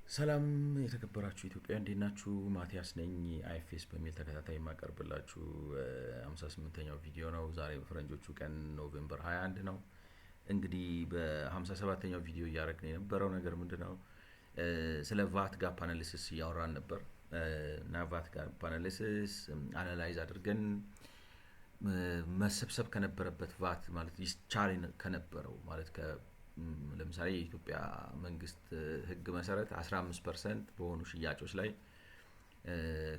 ሰላም የተከበራችሁ ኢትዮጵያ እንዴት ናችሁ? ማቲያስ ነኝ። አይኤፍኤስ በሚል ተከታታይ የማቀርብላችሁ 58ኛው ቪዲዮ ነው። ዛሬ በፈረንጆቹ ቀን ኖቬምበር 21 ነው። እንግዲህ በ57ኛው ቪዲዮ እያደረግን የነበረው ነገር ምንድነው? ስለ ቫት ጋፕ አናሊሲስ እያወራን ነበር እና ቫት ጋፕ አናሊሲስ አናላይዝ አድርገን መሰብሰብ ከነበረበት ቫት ማለት ይቻል ከነበረው ማለት ለምሳሌ የኢትዮጵያ መንግስት ህግ መሰረት 15% በሆኑ ሽያጮች ላይ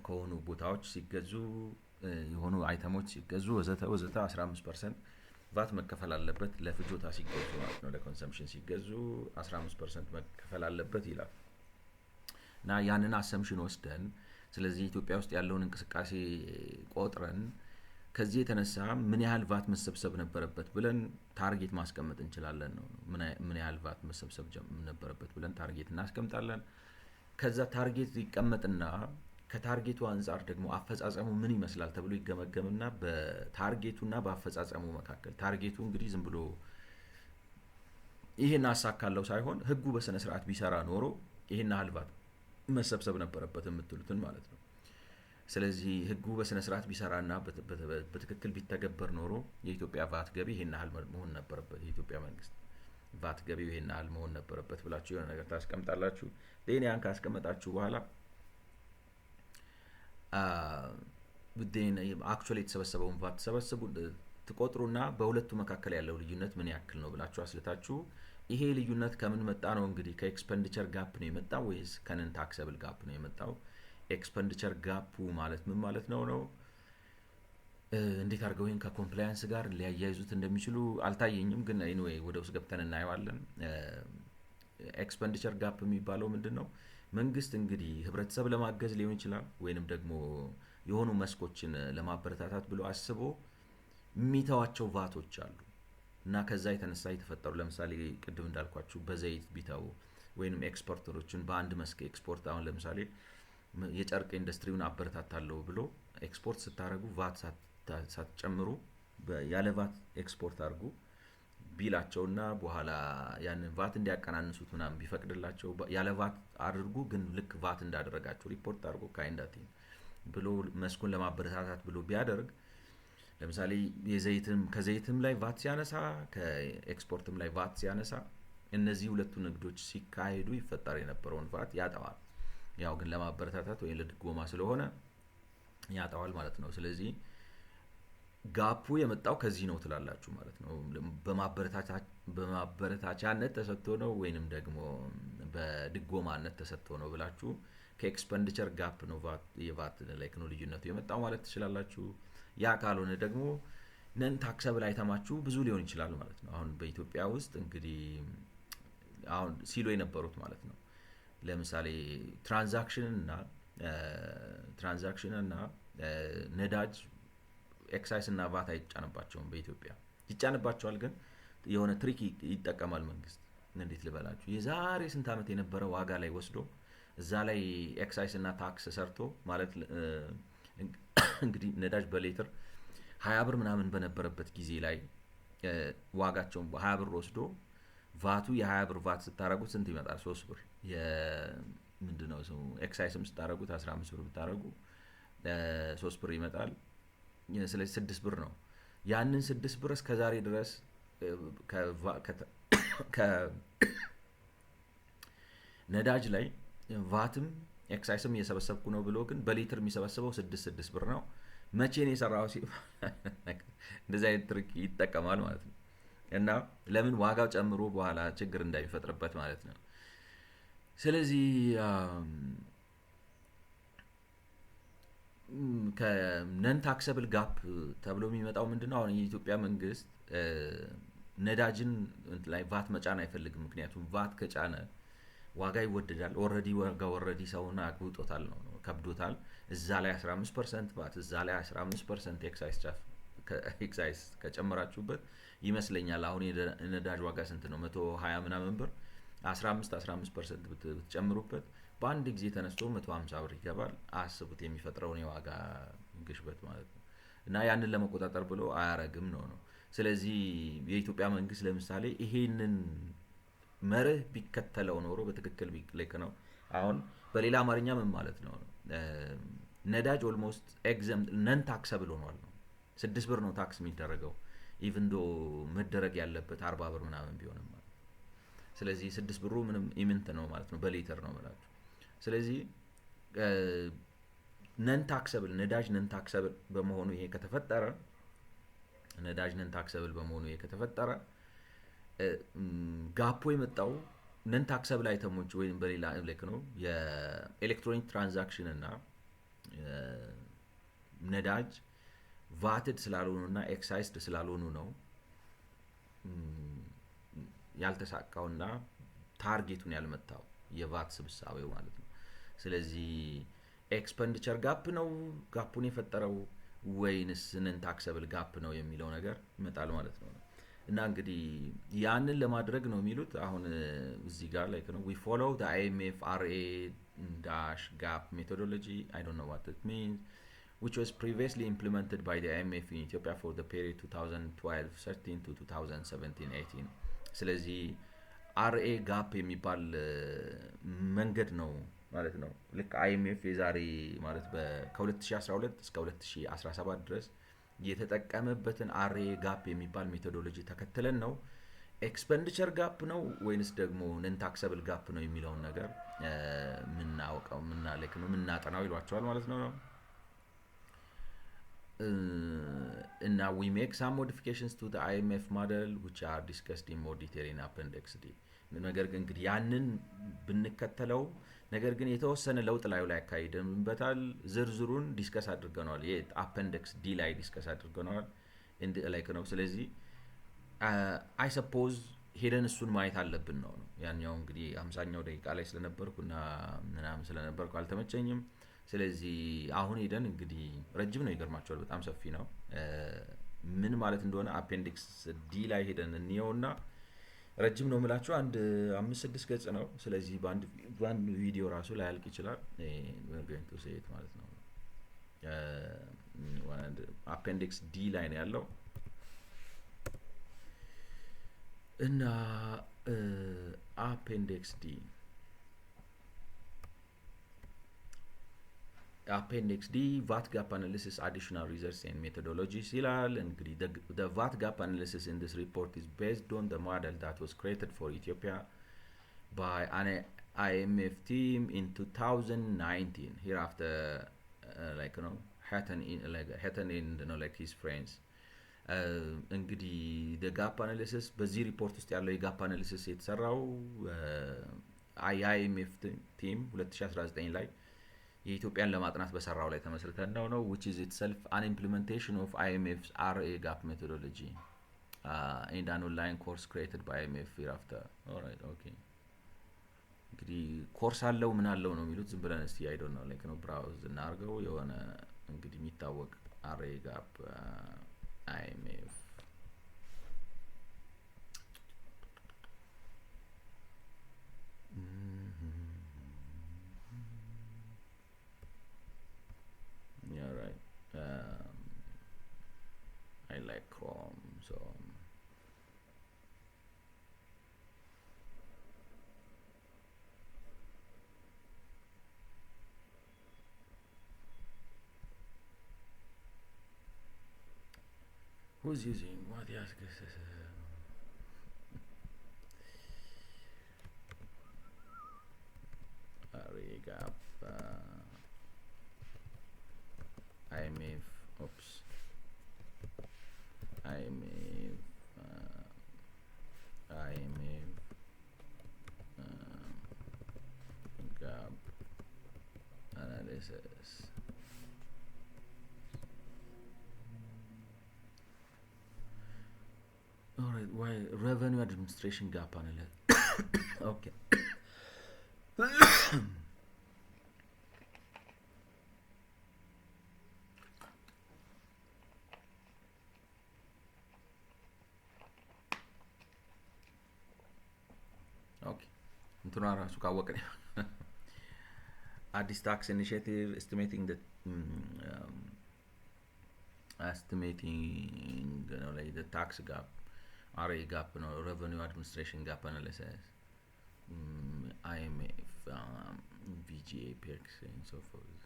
ከሆኑ ቦታዎች ሲገዙ የሆኑ አይተሞች ሲገዙ ወዘተ 15% ቫት መከፈል አለበት። ለፍጆታ ሲገዙ ማለት ነው፣ ለኮንሰምፕሽን ሲገዙ 15% መከፈል አለበት ይላል እና ያንን አሰምሽን ወስደን ስለዚህ ኢትዮጵያ ውስጥ ያለውን እንቅስቃሴ ቆጥረን ከዚህ የተነሳ ምን ያህል ቫት መሰብሰብ ነበረበት ብለን ታርጌት ማስቀመጥ እንችላለን ነው። ምን ያህል ቫት መሰብሰብ ነበረበት ብለን ታርጌት እናስቀምጣለን። ከዛ ታርጌት ይቀመጥና ከታርጌቱ አንጻር ደግሞ አፈጻጸሙ ምን ይመስላል ተብሎ ይገመገምና በታርጌቱና በአፈጻጸሙ መካከል ታርጌቱ እንግዲህ ዝም ብሎ ይሄን አሳካለው ሳይሆን ህጉ በስነ ስርዓት ቢሰራ ኖሮ ይሄን ያህል ቫት መሰብሰብ ነበረበት የምትሉትን ማለት ነው። ስለዚህ ህጉ በስነ ስርዓት ቢሰራና በትክክል ቢተገበር ኖሮ የኢትዮጵያ ቫት ገቢ ይሄን ያህል መሆን ነበረበት፣ የኢትዮጵያ መንግስት ቫት ገቢው ይሄን ያህል መሆን ነበረበት ብላችሁ የሆነ ነገር ታስቀምጣላችሁ። ያን ካስቀመጣችሁ በኋላ አክቹዋሊ የተሰበሰበውን ቫት ተሰበስቡ ትቆጥሩና በሁለቱ መካከል ያለው ልዩነት ምን ያክል ነው ብላችሁ አስልታችሁ ይሄ ልዩነት ከምን መጣ ነው? እንግዲህ ከኤክስፔንዲቸር ጋፕ ነው የመጣው ወይስ ከነን ታክሰብል ጋፕ ነው የመጣው? ኤክስፔንዲቸር ጋፑ ማለት ምን ማለት ነው? እንዴት አድርገው ይሄን ከኮምፕላያንስ ጋር ሊያያይዙት እንደሚችሉ አልታየኝም፣ ግን ኤኒዌይ ወደ ውስጥ ገብተን እናየዋለን። ኤክስፔንዲቸር ጋፕ የሚባለው ምንድነው? መንግስት እንግዲህ ህብረተሰብ ለማገዝ ሊሆን ይችላል ወይንም ደግሞ የሆኑ መስኮችን ለማበረታታት ብሎ አስቦ የሚተዋቸው ቫቶች አሉ እና ከዛ የተነሳ የተፈጠሩ ለምሳሌ ቅድም እንዳልኳችሁ በዘይት ቢተው ወይንም ኤክስፖርተሮችን በአንድ መስክ ኤክስፖርት አሁን ለምሳሌ የጨርቅ ኢንዱስትሪውን አበረታታለሁ ብሎ ኤክስፖርት ስታረጉ ቫት ሳትጨምሩ ያለ ቫት ኤክስፖርት አድርጉ ቢላቸውና በኋላ ያንን ቫት እንዲያቀናንሱት ምናምን ቢፈቅድላቸው ያለ ቫት አድርጉ ግን ልክ ቫት እንዳደረጋቸው ሪፖርት አድርጎ ካይንዳቲን ብሎ መስኩን ለማበረታታት ብሎ ቢያደርግ ለምሳሌ ከዘይትም ላይ ቫት ሲያነሳ ከኤክስፖርትም ላይ ቫት ሲያነሳ እነዚህ ሁለቱ ንግዶች ሲካሄዱ ይፈጠር የነበረውን ቫት ያጠዋል። ያው ግን ለማበረታታት ወይ ለድጎማ ስለሆነ ያጣዋል ማለት ነው። ስለዚህ ጋፑ የመጣው ከዚህ ነው ትላላችሁ ማለት ነው። በማበረታቻነት ተሰጥቶ ነው ወይንም ደግሞ በድጎማነት ተሰጥቶ ነው ብላችሁ ከኤክስፔንዲቸር ጋፕ ነው የቫት ላይክ ነው ልዩነቱ የመጣው ማለት ትችላላችሁ። ያ ካልሆነ ደግሞ ነን ታክሰብል አይተማችሁ ብዙ ሊሆን ይችላል ማለት ነው። አሁን በኢትዮጵያ ውስጥ እንግዲህ አሁን ሲሎ የነበሩት ማለት ነው ለምሳሌ ትራንዛክሽን እና ነዳጅ ኤክሳይስ እና ቫት አይጫንባቸውም። በኢትዮጵያ ይጫንባቸዋል፣ ግን የሆነ ትሪክ ይጠቀማል መንግስት። እንዴት ልበላችሁ? የዛሬ ስንት ዓመት የነበረ ዋጋ ላይ ወስዶ እዛ ላይ ኤክሳይስ እና ታክስ ሰርቶ ማለት እንግዲህ ነዳጅ በሌትር 20 ብር ምናምን በነበረበት ጊዜ ላይ ዋጋቸውን 20 ብር ወስዶ ቫቱ የ20 ብር ቫት ስታረጉት ስንት ይመጣል? 3 ብር። ምንድነው ሰው ኤክሳይስም ስታረጉት 15 ብር ብታረጉ 3 ብር ይመጣል። ስለዚህ 6 ብር ነው። ያንን 6 ብር እስከ ዛሬ ድረስ ከነዳጅ ላይ ቫትም ኤክሳይስም እየሰበሰብኩ ነው ብሎ ግን በሊትር የሚሰበስበው 6 ብር ነው። መቼ ነው የሰራው እንደዚህ አይነት ትሪክ ይጠቀማል ማለት ነው። እና ለምን ዋጋው ጨምሮ በኋላ ችግር እንዳይፈጥርበት ማለት ነው። ስለዚህ ከነን ታክሰብል ጋፕ ተብሎ የሚመጣው ምንድነው? አሁን የኢትዮጵያ መንግስት ነዳጅን ላይ ቫት መጫን አይፈልግም። ምክንያቱም ቫት ከጫነ ዋጋ ይወደዳል። ኦልሬዲ ሰውን አግብጦታል ነው ከብዶታል። እዛ ላይ 15% ቫት እዛ ላይ 15% ኤክሳይስ ከጨመራችሁበት ይመስለኛል አሁን የነዳጅ ዋጋ ስንት ነው? 120 ምናምን ብር 15% ብትጨምሩበት በአንድ ጊዜ ተነስቶ 150 ብር ይገባል። አስቡት የሚፈጥረውን የዋጋ ግሽበት ማለት ነው። እና ያንን ለመቆጣጠር ብሎ አያረግም ነው። ስለዚህ የኢትዮጵያ መንግስት ለምሳሌ ይሄንን መርህ ቢከተለው ኖሮ በትክክል ቢልክ ነው አሁን በሌላ አማርኛ ምን ማለት ነው? ነዳጅ ኦልሞስት ኤግዘም ነን ታክሰብል ሆኗል ነው። 6 ብር ነው ታክስ የሚደረገው ኢቭን ዶ መደረግ ያለበት 40 ብር ምናምን ቢሆንም ማለት ነው። ስለዚህ 6 ብሩ ምንም ኢምንት ነው ማለት ነው በሊትር ነው ማለት። ስለዚህ ነን ታክሰብል ነዳጅ ነን ታክሰብል በመሆኑ ይሄ ከተፈጠረ ነዳጅ ነን ታክሰብል በመሆኑ ይሄ ከተፈጠረ ጋፖ የመጣው ነን ታክሰብል አይተሞች ወይም በሌላ ልክ ነው የኤሌክትሮኒክ ትራንዛክሽን እና ነዳጅ ቫትድ ስላልሆኑና ኤክሳይዝድ ስላልሆኑ ነው ያልተሳካውና ታርጌቱን ያልመታው የቫት ስብሳቤው ማለት ነው። ስለዚህ ኤክስፐንዲቸር ጋፕ ነው ጋፑን የፈጠረው ወይንስ ነን ታክሰብል ጋፕ ነው የሚለው ነገር ይመጣል ማለት ነው። እና እንግዲህ ያንን ለማድረግ ነው የሚሉት አሁን እዚህ ጋር ላይ ነው we follow the IMF RA dash gap methodology. I don't know what it means, which was previously implemented by the IMF in Ethiopia for the period 2012-13 to 2017-18. ስለዚህ RA gap የሚባል መንገድ ነው ማለት ነው። ልክ IMF የዛሬ ማለት ከ2012 እስከ 2017 ድረስ የተጠቀመበትን RA ጋፕ የሚባል ሜቶዶሎጂ ተከትለን ነው ኤክስፔንዲቸር ጋፕ ነው ወይንስ ደግሞ ነን ታክሰብል ጋፕ ነው የሚለውን ነገር ምናውቀው ምናለክ ነው ምናጠናው ይሏቸዋል ማለት ነው። እና we make some modifications to the IMF model which are discussed in more detail in appendix D. ነገር ግን እንግዲህ ያንን ብንከተለው ነገር ግን የተወሰነ ለውጥ ላይ አካይደንበታል ዝርዝሩን ዲስከስ አድርገናል የአፔንዲክስ ዲ ላይ ዲስከስ አድርገናል እንደ ላይክ ነው። ስለዚህ አይ ሰፖዝ ሄደን እሱን ማየት አለብን ነው ያኛው እንግዲህ 50ኛው ደቂቃ ላይ ስለነበርኩና ምናምን ስለነበርኩ አልተመቸኝም። ስለዚህ አሁን ሄደን እንግዲህ ረጅም ነው ይገርማችኋል በጣም ሰፊ ነው ምን ማለት እንደሆነ አፔንዲክስ ዲ ላይ ሄደን እንየውና ረጅም ነው የምላችሁ አንድ 5-6 ገጽ ነው። ስለዚህ በአንድ ቪዲዮ ራሱ ላይ ያልቅ ይችላል going to say it ማለት ነው። አፔንዲክስ ዲ ላይ ነው ያለው እና አፔንዲክስ ዲ Appendix D VAT gap analysis additional research and methodologies ይላል። እንግዲህ the VAT gap analysis in this report is based on the model that was created for Ethiopia by an IMF team in 2019 hereafter like you know Hatton and like his friends እንግዲህ the gap analysis በዚህ ሪፖርት ውስጥ ያለው የጋፕ አናሊሲስ የተሰራው IMF team 2019 ላይ የኢትዮጵያን ለማጥናት በሰራው ላይ ተመስርተን ነው which is itself an implementation of IMF's RA gap methodology and an online course created by IMF hereafter. All right, okay. እንግዲህ ኮርስ አለው ምን አለው ነው የሚሉት ዝም ብለን እስቲ I don't know like ነው ብራውዝ እናርገው የሆነ እንግዲህ የሚታወቅ RA gap IMF yeah right I like Chrome so who's using what yes gap IMF oops IMF gap analysis all right why revenue administration gap analysis okay እንትኑ ራሱ ካወቀ አዲስ ታክስ ኢኒሺዬቲቭ estimating like the tax gap RA gap revenue administration gap analysis IMF BGA perks and so forth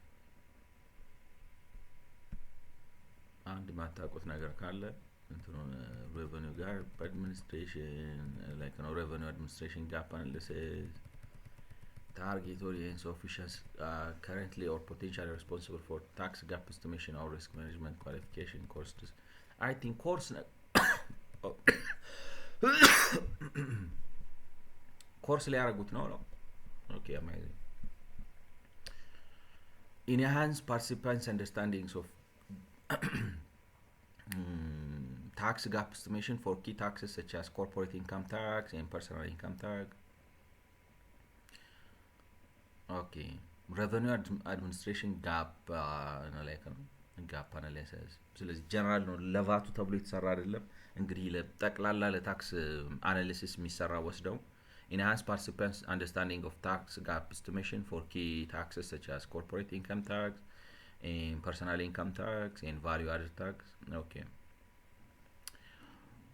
አንድ ማታውቁት ነገር ካለ እንትኑን revenue gap administration like no revenue administration gap analysis target audience officials currently or potentially responsible for tax gap estimation or risk management qualification courses I think course course ሊያረጉት ነው okay amazing enhance participants understandings of tax gap estimation for key taxes such as corporate income tax and personal income tax okay revenue administration gap like gap analysis ስለዚህ ጀነራል ነው ለቫቱ ተብሎ የተሰራ አይደለም እንግዲህ ለጠቅላላ ለታክስ አናሊሲስ የሚሰራ ወስደው enhance participants understanding of tax gap estimation for key taxes such as corporate income tax and personal income tax and value added tax okay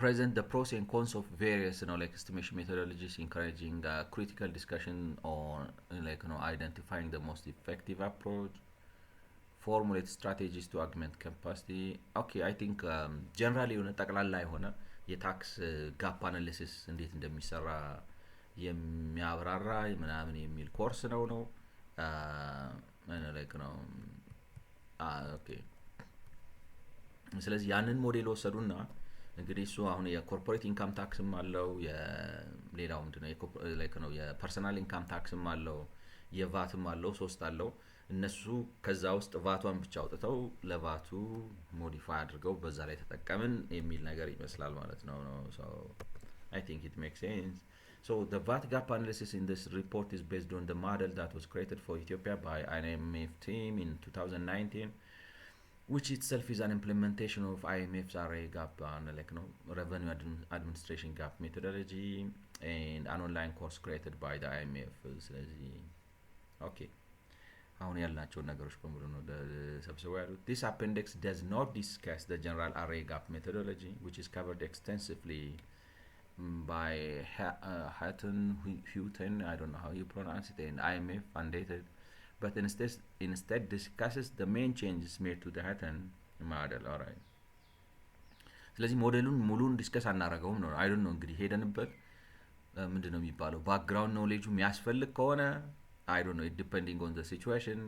present the pros and cons of various like estimation methodologies encouraging critical discussion on like identifying the most effective approach formulate strategies to augment capacity okay I think generally የሆነ ጠቅላላ የሆነ የታክስ ጋፕ አናሊሲስ እንዴት እንደሚሰራ የሚያብራራ ምናምን የሚል ኮርስ ነው like ነው okay ስለዚህ ያንን ሞዴል ወሰዱና እንግዲህ እሱ አሁን የኮርፖሬት ኢንካም ታክስም አለው የሌላው ምንድነው like ነው የፐርሰናል ኢንካም ታክስም አለው የቫትም አለው ሶስት አለው እነሱ ከዛ ውስጥ ቫቷን ብቻ አውጥተው ለቫቱ ሞዲፋይ አድርገው በዛ ላይ ተጠቀምን የሚል ነገር ይመስላል ማለት ነው so I think it makes sense so the VAT gap analysis in this report is based on the model that was created for Ethiopia by IMF team in 2019 which itself is an implementation of IMF's RA gap like revenue administration gap methodology and an online course created by the IMF ስለዚህ okay አሁን ያልናቸው ነገሮች በሙሉ ነው ሰብስበው ያሉት this appendix does not discuss the general array gap methodology which is covered extensively by Houghton I don't know how you pronounce it and IMF mandated but instead discusses the main changes made to the Houghton model alright ስለዚህ ሞዴሉን ሙሉን ዲስከስ አናረጋውም ነው I don't know እንግዲህ ሄደንበት ምንድነው የሚባለው ባክግራውንድ ኖሌጁ የሚያስፈልግ ከሆነ I don't know it depending on the situation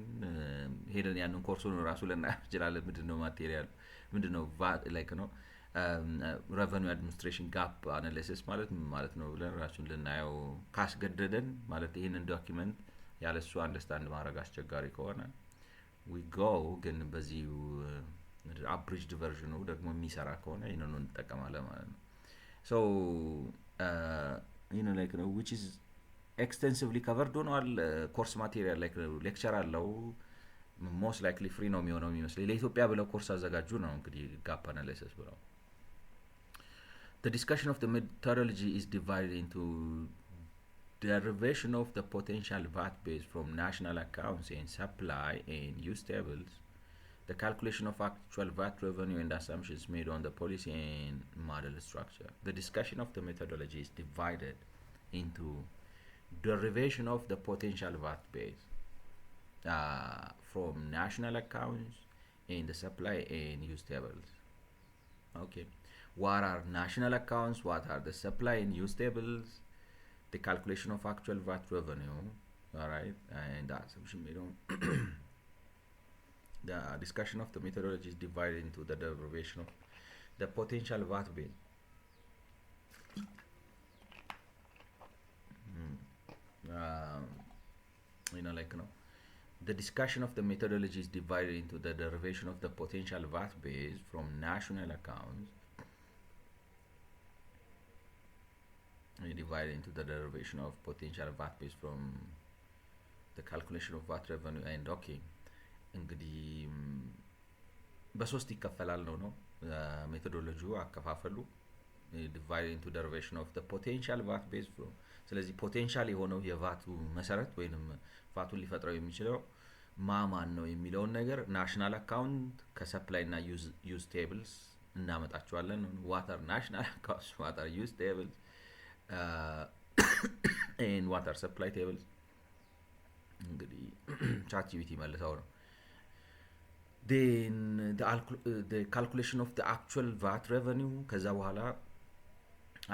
ሄደን ያንን ኮርሱን ራሱ ለናያፍ ይችላል ምንድነው ማቴሪያል ምንድነው like revenue administration gap analysis ማለት ነው ብለን ራሱን ልናየው ካስገደደን ማለት ይሄንን ዶክመንት ያለሱ አንደርስታንድ ማድረግ አስቸጋሪ ከሆነ we go ግን በዚህ abridged version ደግሞ የሚሰራ ከሆነ ይሄንን እንጠቀማለን ማለት ነው so like which is extensively covered ሆኗል ኮርስ ማቴሪያል like ሌክቸር አለው most likely free ነው የሚሆነው የሚመስለኝ ለኢትዮጵያ ብለው ኮርስ አዘጋጁ ነው እንግዲህ gap analysis ብለው the discussion of the methodology is divided into derivation of the potential VAT base from national accounts and supply and use tables the calculation of actual VAT revenue and assumptions made on the policy and model structure the discussion of the methodology is divided into derivation of the potential VAT base from national accounts and the supply and use tables okay what are national accounts what are the supply and use tables the calculation of actual VAT revenue all right and the assumption made on the discussion of the methodology is divided into the derivation of the potential VAT base like the discussion of the methodology is divided into the derivation of the potential VAT base from national accounts divided into the derivation of potential VAT base from the calculation of VAT revenue and okay እንግዲህ በሶስት ይከፈላል ነው ሜቶዶሎጂው አከፋፈሉ divided into derivation of the potential VAT base from ስለዚህ ፖቴንሻል የሆነው የቫቱ መሰረት ወይንም ቫቱን ሊፈጥረው የሚችለው ማማን ነው የሚለው ነገር ናሽናል አካውንት ከሰፕላይ እና ዩዝ ቴብልስ እናመጣቸዋለን ዋተር ናሽናል አካውንት ዋተር ዩዝ ቴብልስ and water supply tables እንግዲህ ቻት ጂፒቲ መልሰው ነው then the calculation of the actual VAT revenue ከዛ በኋላ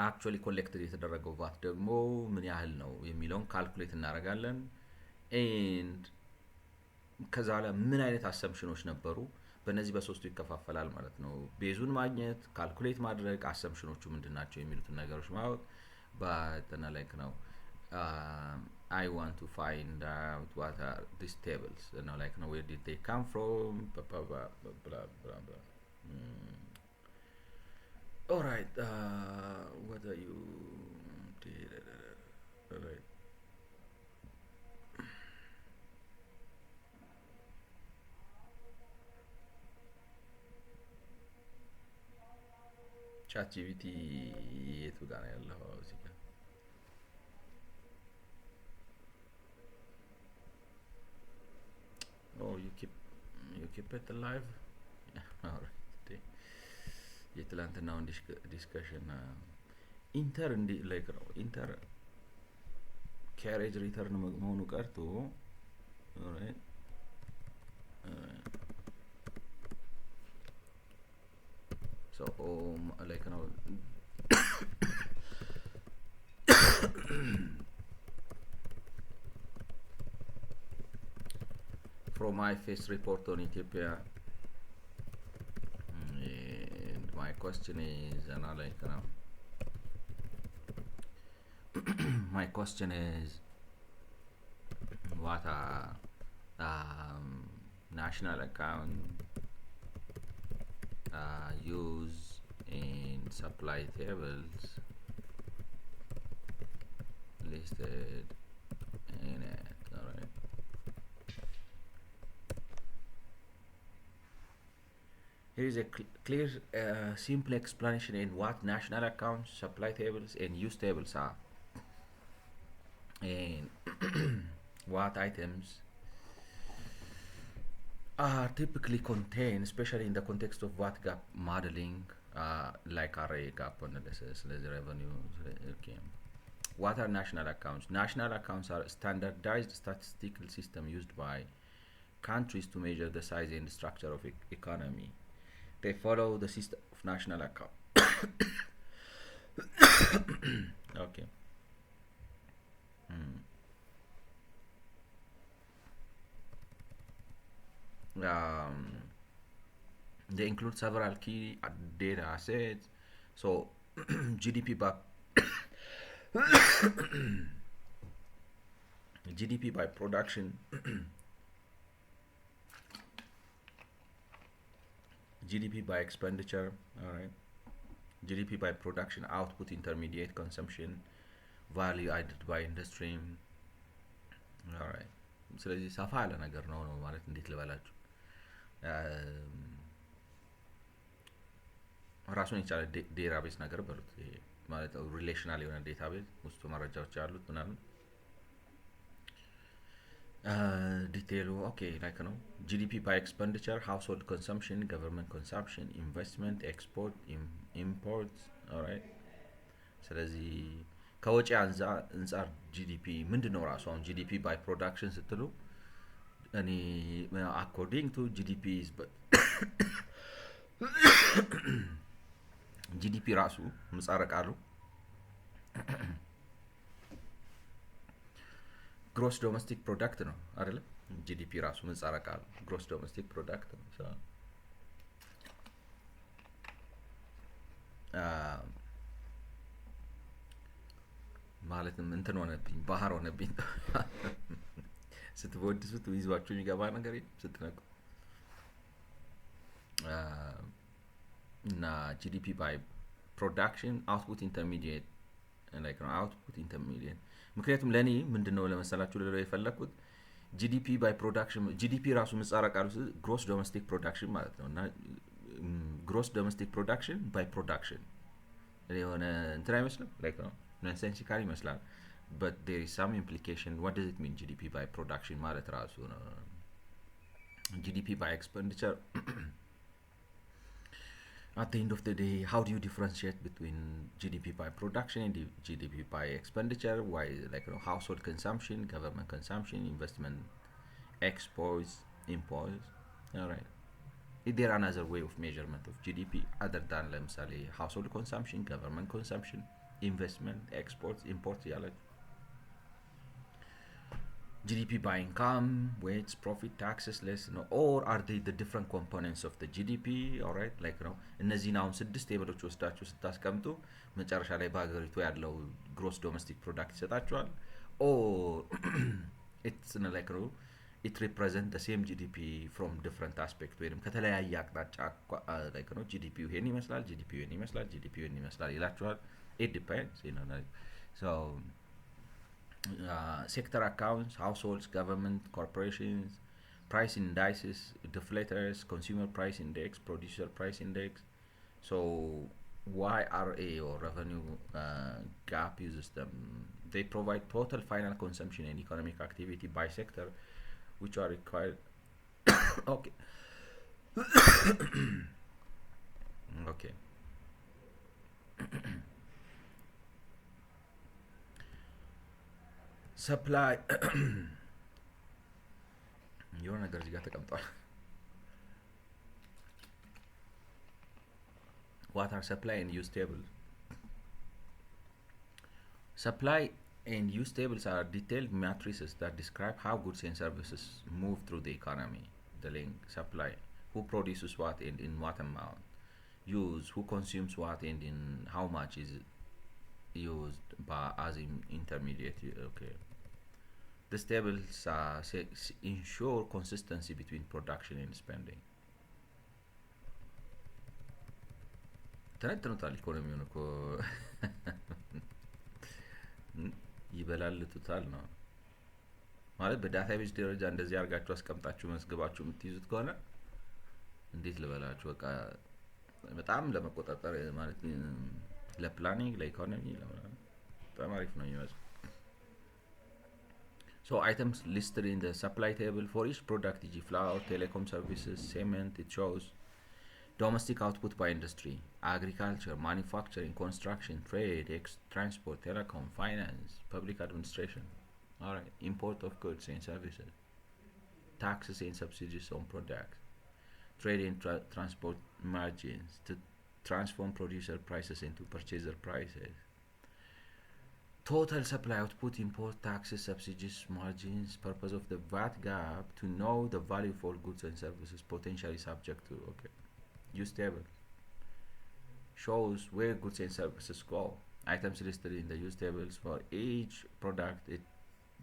አክቹዋሊ ኮሌክትድ የተደረገው ቫት ደግሞ ምን ያህል ነው የሚለውን ካልኩሌት እናደርጋለን። ኤንድ ከዛ ላይ ምን አይነት አሰምሽኖች ነበሩ፣ በእነዚህ በሶስቱ ይከፋፈላል ማለት ነው። ቤዙን ማግኘት፣ ካልኩሌት ማድረግ፣ አሰምሽኖቹ ምንድን ናቸው የሚሉትን ነገሮች ማወቅ በጠና ላይክ ነው። I want to find out what are these tables, you know, like, you know, where did they come from, blah blah blah blah blah blah. All right, what are you? All right. ቻት ጂፒቲ የቱ ጋር ነው ያለው? እዚህ ጋር oh you keep it alive. all right. የትላንትናውን ዲስከሽን ኢንተር እንዲ ላይክ ነው ኢንተር ካሬጅ ሪተርን መሆኑ ቀርቶ so like ነው from my face report on Ethiopia. My question is, and I like my question is, what are national account use in supply tables listed in it. All right. Here is a clear, simple explanation in what national accounts, supply tables, and use tables are, and what items are typically contained, especially in the context of what gap modeling, like array gap analysis, revenue. Okay. What are national accounts? National accounts are a standardized statistical system used by countries to measure the size and structure of economy. They follow the system of national account. Okay. They include several key data assets. So GDP by GDP by production, GDP by expenditure, all right. GDP by production, output, intermediate consumption, value added by industry. all right. ስለዚህ ሰፋ ያለ ነገር ነው ማለት እንዴት ልበላችሁ፣ ራሱን የቻለ ዴታቤዝ ነገር በሉት። ይሄ ማለት ሪሌሽናል የሆነ ዴታቤዝ ውስጡ መረጃዎች ያሉት ምናምን ዲቴይሉ ኦኬ ላይክ ነው። ጂዲፒ ባይ ኤክስፔንዲቸር፣ ሃውስሆልድ ኮንሰምፕሽን፣ ገቨርንመንት ኮንሰምፕሽን፣ ኢንቨስትመንት፣ ኤክስፖርት፣ ኢምፖርት። ኦልራይት። ስለዚህ ከወጪ አንጻር ጂዲፒ ምንድን ነው ራሱ? አሁን ጂዲፒ ባይ ፕሮዳክሽን ስትሉ እኔ አኮርዲንግ ቱ ጂዲፒ ጂዲፒ ራሱ ምጻረ ቃሉ ግሮስ ዶሜስቲክ ፕሮዳክት ነው አይደለ? ጂዲፒ ራሱ ምጻረ ቃሉ ግሮስ ዶሜስቲክ ፕሮዳክት ነው። ማለትም እንትን ሆነብኝ፣ ባህር ሆነብኝ። ስትወድሱት ይዟችሁ የሚገባ ነገር ስትነቁ እና ጂዲፒ ባይ ፕሮዳክሽን፣ አውትፑት፣ ኢንተርሚዲየት ላይክ ነው አውትፑት ኢንተርሚዲየት። ምክንያቱም ለእኔ ምንድን ነው ለመሰላችሁ ልለው የፈለግኩት ጂዲፒ ባይ ፕሮዳክሽን፣ ጂዲፒ ራሱ ምጻረ ቃሉ ግሮስ ዶሜስቲክ ፕሮዳክሽን ማለት ነው። እና ግሮስ ዶሜስቲክ ፕሮዳክሽን ባይ ፕሮዳክሽን የሆነ እንትን አይመስልም? ላይክ ነው ነንሴንሲካል ይመስላል። but there is some implication. What does it mean GDP by production ማለት ራሱ ነው። GDP by expenditure At the end of the day, how do you differentiate between GDP by production and GDP by expenditure? Why, like, household consumption, government consumption, investment, exports, imports? All right. Is there another way of measurement of GDP other than ለምሳሌ household consumption, government consumption, investment, exports, import ያለ GDP by income, wage, profit, taxes, less, no, or are they the different components of the GDP? All right, like እነዚህን አሁን 6 ቴብሎች ወስዳችሁ ስታስቀምጡ መጨረሻ ላይ በሀገሪቱ ያለው ግሮስ ዶሜስቲክ ፕሮዳክት ይሰጣችኋል። or it's like it represents the same GDP from different aspect ወይም ከተለያየ አቅጣጫ like GDP ይሄን ይመስላል፣ GDP ይሄን ይመስላል፣ GDP ይሄን ይመስላል ይላችኋል። it depends, like, so sector accounts, households, government, corporations, price indices, deflators, consumer price index, producer price index. So YRA or revenue gap uses them. They provide total final consumption and economic activity by sector, which are required. Okay. Okay. Supply. የሆነ ነገር እዚህ ጋር ተቀምጧል። What are supply and use tables? Supply and use tables are detailed matrices that describe how goods and services move through the economy. The link, supply, who produces what and in what amount. Use, who consumes what and in how much is used by as intermediate. Okay. These tables ensure consistency between production and spending. ተነትኑታል ኢኮኖሚውን እኮ ይበላልቱታል ነው ማለት። በዳታቤዝ ደረጃ እንደዚህ አድርጋችሁ አስቀምጣችሁ መስግባችሁ የምትይዙት ከሆነ እንዴት ልበላችሁ፣ በቃ በጣም ለመቆጣጠር ማለት ለፕላኒንግ፣ ለኢኮኖሚ በጣም አሪፍ ነው የሚመስለው። So items listed in the supply table for each product, e.g. flour, telecom services, cement, it shows domestic output by industry, agriculture, manufacturing, construction, trade, transport, telecom, finance, public administration. All right, import of goods and services, taxes and subsidies on products, trade and transport margins to transform producer prices into purchaser prices. Total supply output, import, taxes, subsidies, margins, purpose of the VAT gap, to know the value for goods and services potentially subject to, okay. Use table shows where goods and services go. Items listed in the use tables for each product, it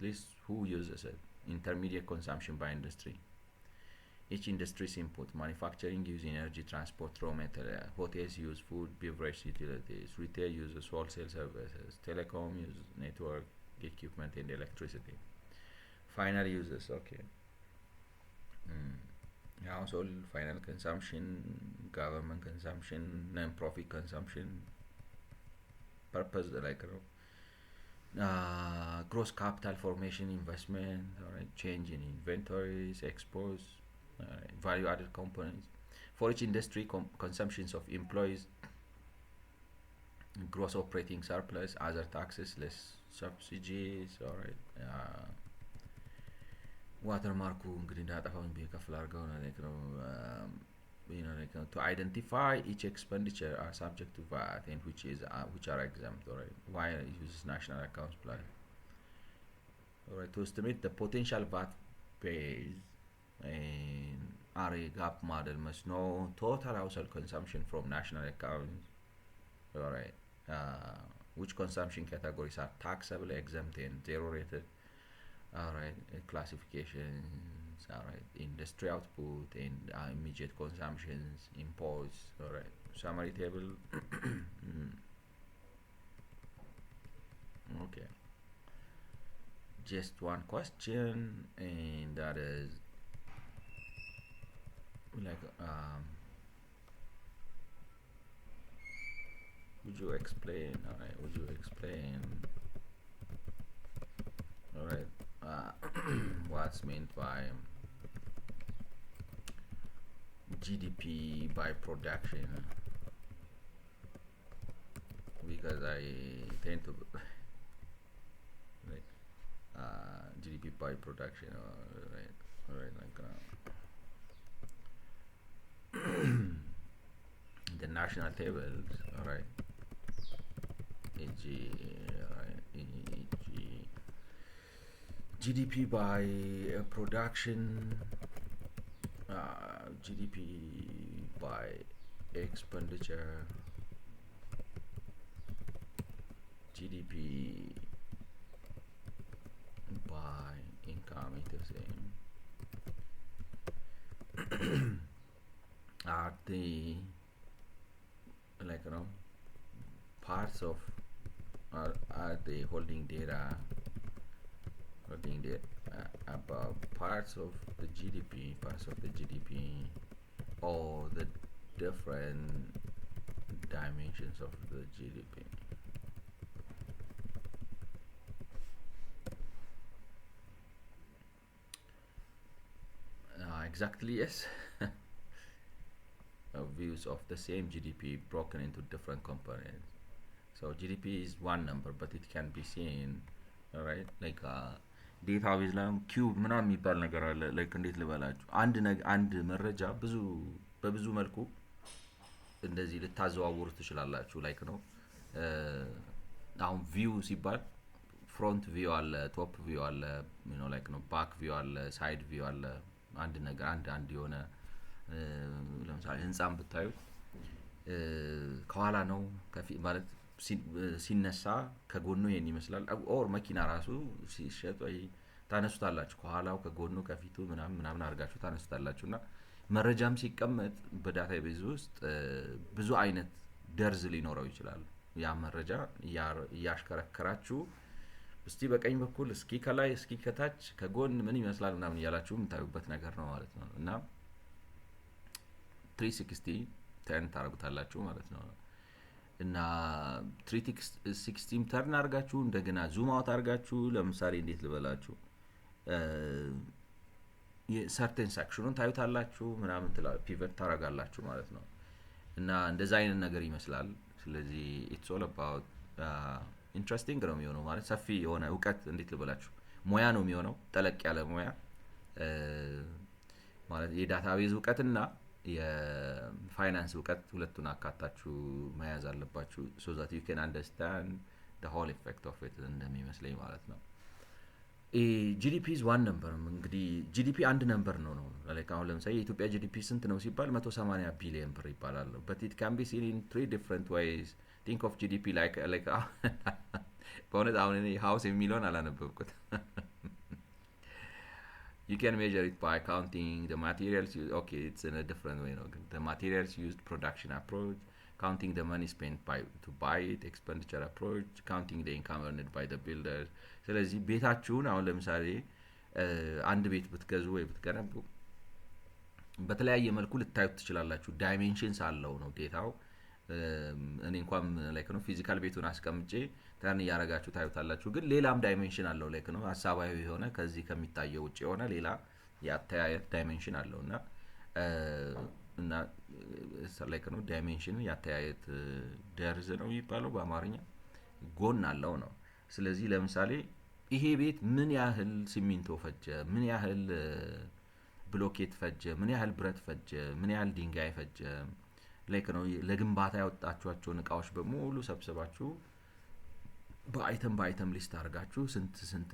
lists who uses it. Intermediate consumption by industry. Each industry's input: manufacturing use energy, transport, raw material; hotels use food, beverage, utilities; retail uses wholesale services; telecom use network equipment and electricity; final uses, okay. Household final consumption, government consumption, non-profit consumption, purpose like gross capital formation, investment, all right, change in inventories, exports, value-added components. For each industry, consumptions of employees, gross operating surplus, other taxes, less subsidies, all right. Watermark እንግዲህ እንዳጠፋውን ቢከፍል አድርገው ነው like to identify each expenditure are subject to VAT and which are exempt, all right. Why it uses national accounts plan, all right, to estimate the potential VAT pays. And RA gap model must know total household consumption from national accounts, all right. Which consumption categories are taxable, exempt, and zero rated. All right, classifications, all right, industry output and immediate consumptions, imports, all right. Summary table. Okay. Just one question, and that is like, would you explain? All right, would you explain? All right. What's meant by GDP by production? because I tend to like GDP by production, right, like the national tables, all right, e.g., right, e.g. GDP by production, GDP by expenditure, GDP by income, it's the same. Are the parts of are they holding data about parts of the GDP, or the different dimensions of the GDP. Exactly, yes. Views of the same GDP broken into different components. So GDP is one number, but it can be seen, alright, like ዴታቤዝ ላይ ኪዩብ ምናምን የሚባል ነገር አለ። ላይክ እንዴት ልበላችሁ፣ አንድ መረጃ በብዙ መልኩ እንደዚህ ልታዘዋውሩ ትችላላችሁ። ላይክ ነው አሁን ቪው ሲባል ፍሮንት ቪው አለ፣ ቶፕ ቪው አለ፣ ላይክ ነው ባክ ቪው አለ፣ ሳይድ ቪው አለ። አንድ ነገር አንድ የሆነ ለምሳሌ ህንጻን ብታዩት ከኋላ ነው ከፊት ማለት ሲነሳ ከጎኑ ይሄን ይመስላል። ኦር መኪና ራሱ ሲሸጥ ወይ ታነሱታላችሁ፣ ከኋላው ከጎኑ ከፊቱ ምናምን አድርጋችሁ ታነሱታላችሁ። እና መረጃም ሲቀመጥ በዳታቤዝ ውስጥ ብዙ አይነት ደርዝ ሊኖረው ይችላል። ያ መረጃ እያሽከረከራችሁ እስቲ በቀኝ በኩል እስኪ ከላይ እስኪ ከታች ከጎን ምን ይመስላል ምናምን እያላችሁ የምታዩበት ነገር ነው ማለት ነው። እና 360 ተርን ታደርጉታላችሁ ማለት ነው። እና 360 ተርን አድርጋችሁ እንደገና ዙም አውት አድርጋችሁ ለምሳሌ እንዴት ልበላችሁ የሰርቴን ሴክሽኑን ታዩታላችሁ ምናምን ፒቨት ታደርጋላችሁ ማለት ነው። እና እንደዛ አይነት ነገር ይመስላል። ስለዚህ ኢትስ ኦል አባውት ኢንትረስቲንግ ነው የሚሆነው ማለት ሰፊ የሆነ እውቀት እንዴት ልበላችሁ ሙያ ነው የሚሆነው። ጠለቅ ያለ ሙያ ማለት የዳታቤዝ እውቀትና የፋይናንስ እውቀት ሁለቱን አካታችሁ መያዝ አለባችሁ so that you can understand the whole effect of it እንደሚመስለኝ ማለት ነው። ጂዲፒ is one number። እንግዲህ ጂዲፒ አንድ ነምበር ነው like አሁን ለምሳሌ የኢትዮጵያ ጂዲፒ ስንት ነው ሲባል 180 ቢሊዮን ብር ይባላል። but it can be seen in 3 different ways. think of GDP like በእውነት አሁን እኔ ሃውስ የሚለውን አላነበብኩት you can measure it by counting the materials used. Okay, it's in a different way. The materials used, production approach, counting the money spent to buy it, expenditure approach, counting the income earned by the builders. ስለዚህ ቤታችሁን አሁን ለምሳሌ አንድ ቤት ብትገዙ ወይ ብትገነቡ በተለያየ መልኩ ልታዩት ትችላላችሁ። ዳይሜንሽንስ አለው ነው ዴታው። እኔ እንኳን ላይክ ነው ፊዚካል ቤቱን አስቀምጬ ተርን ያረጋችሁ ታዩታላችሁ። ግን ሌላም ዳይሜንሽን አለው ላይክ ነው ሐሳባዊ የሆነ ከዚህ ከሚታየው ውጪ የሆነ ሌላ ያተያየት ዳይሜንሽን አለው እና ላይክ ነው ዳይሜንሽን ያተያየት ደርዝ ነው የሚባለው በአማርኛ ጎን አለው ነው። ስለዚህ ለምሳሌ ይሄ ቤት ምን ያህል ሲሚንቶ ፈጀ፣ ምን ያህል ብሎኬት ፈጀ፣ ምን ያህል ብረት ፈጀ፣ ምን ያህል ድንጋይ ፈጀ ላይክ ነው ለግንባታ ያወጣችኋቸውን እቃዎች በሙሉ ሰብስባችሁ በአይተም ሊስት አድርጋችሁ ስንት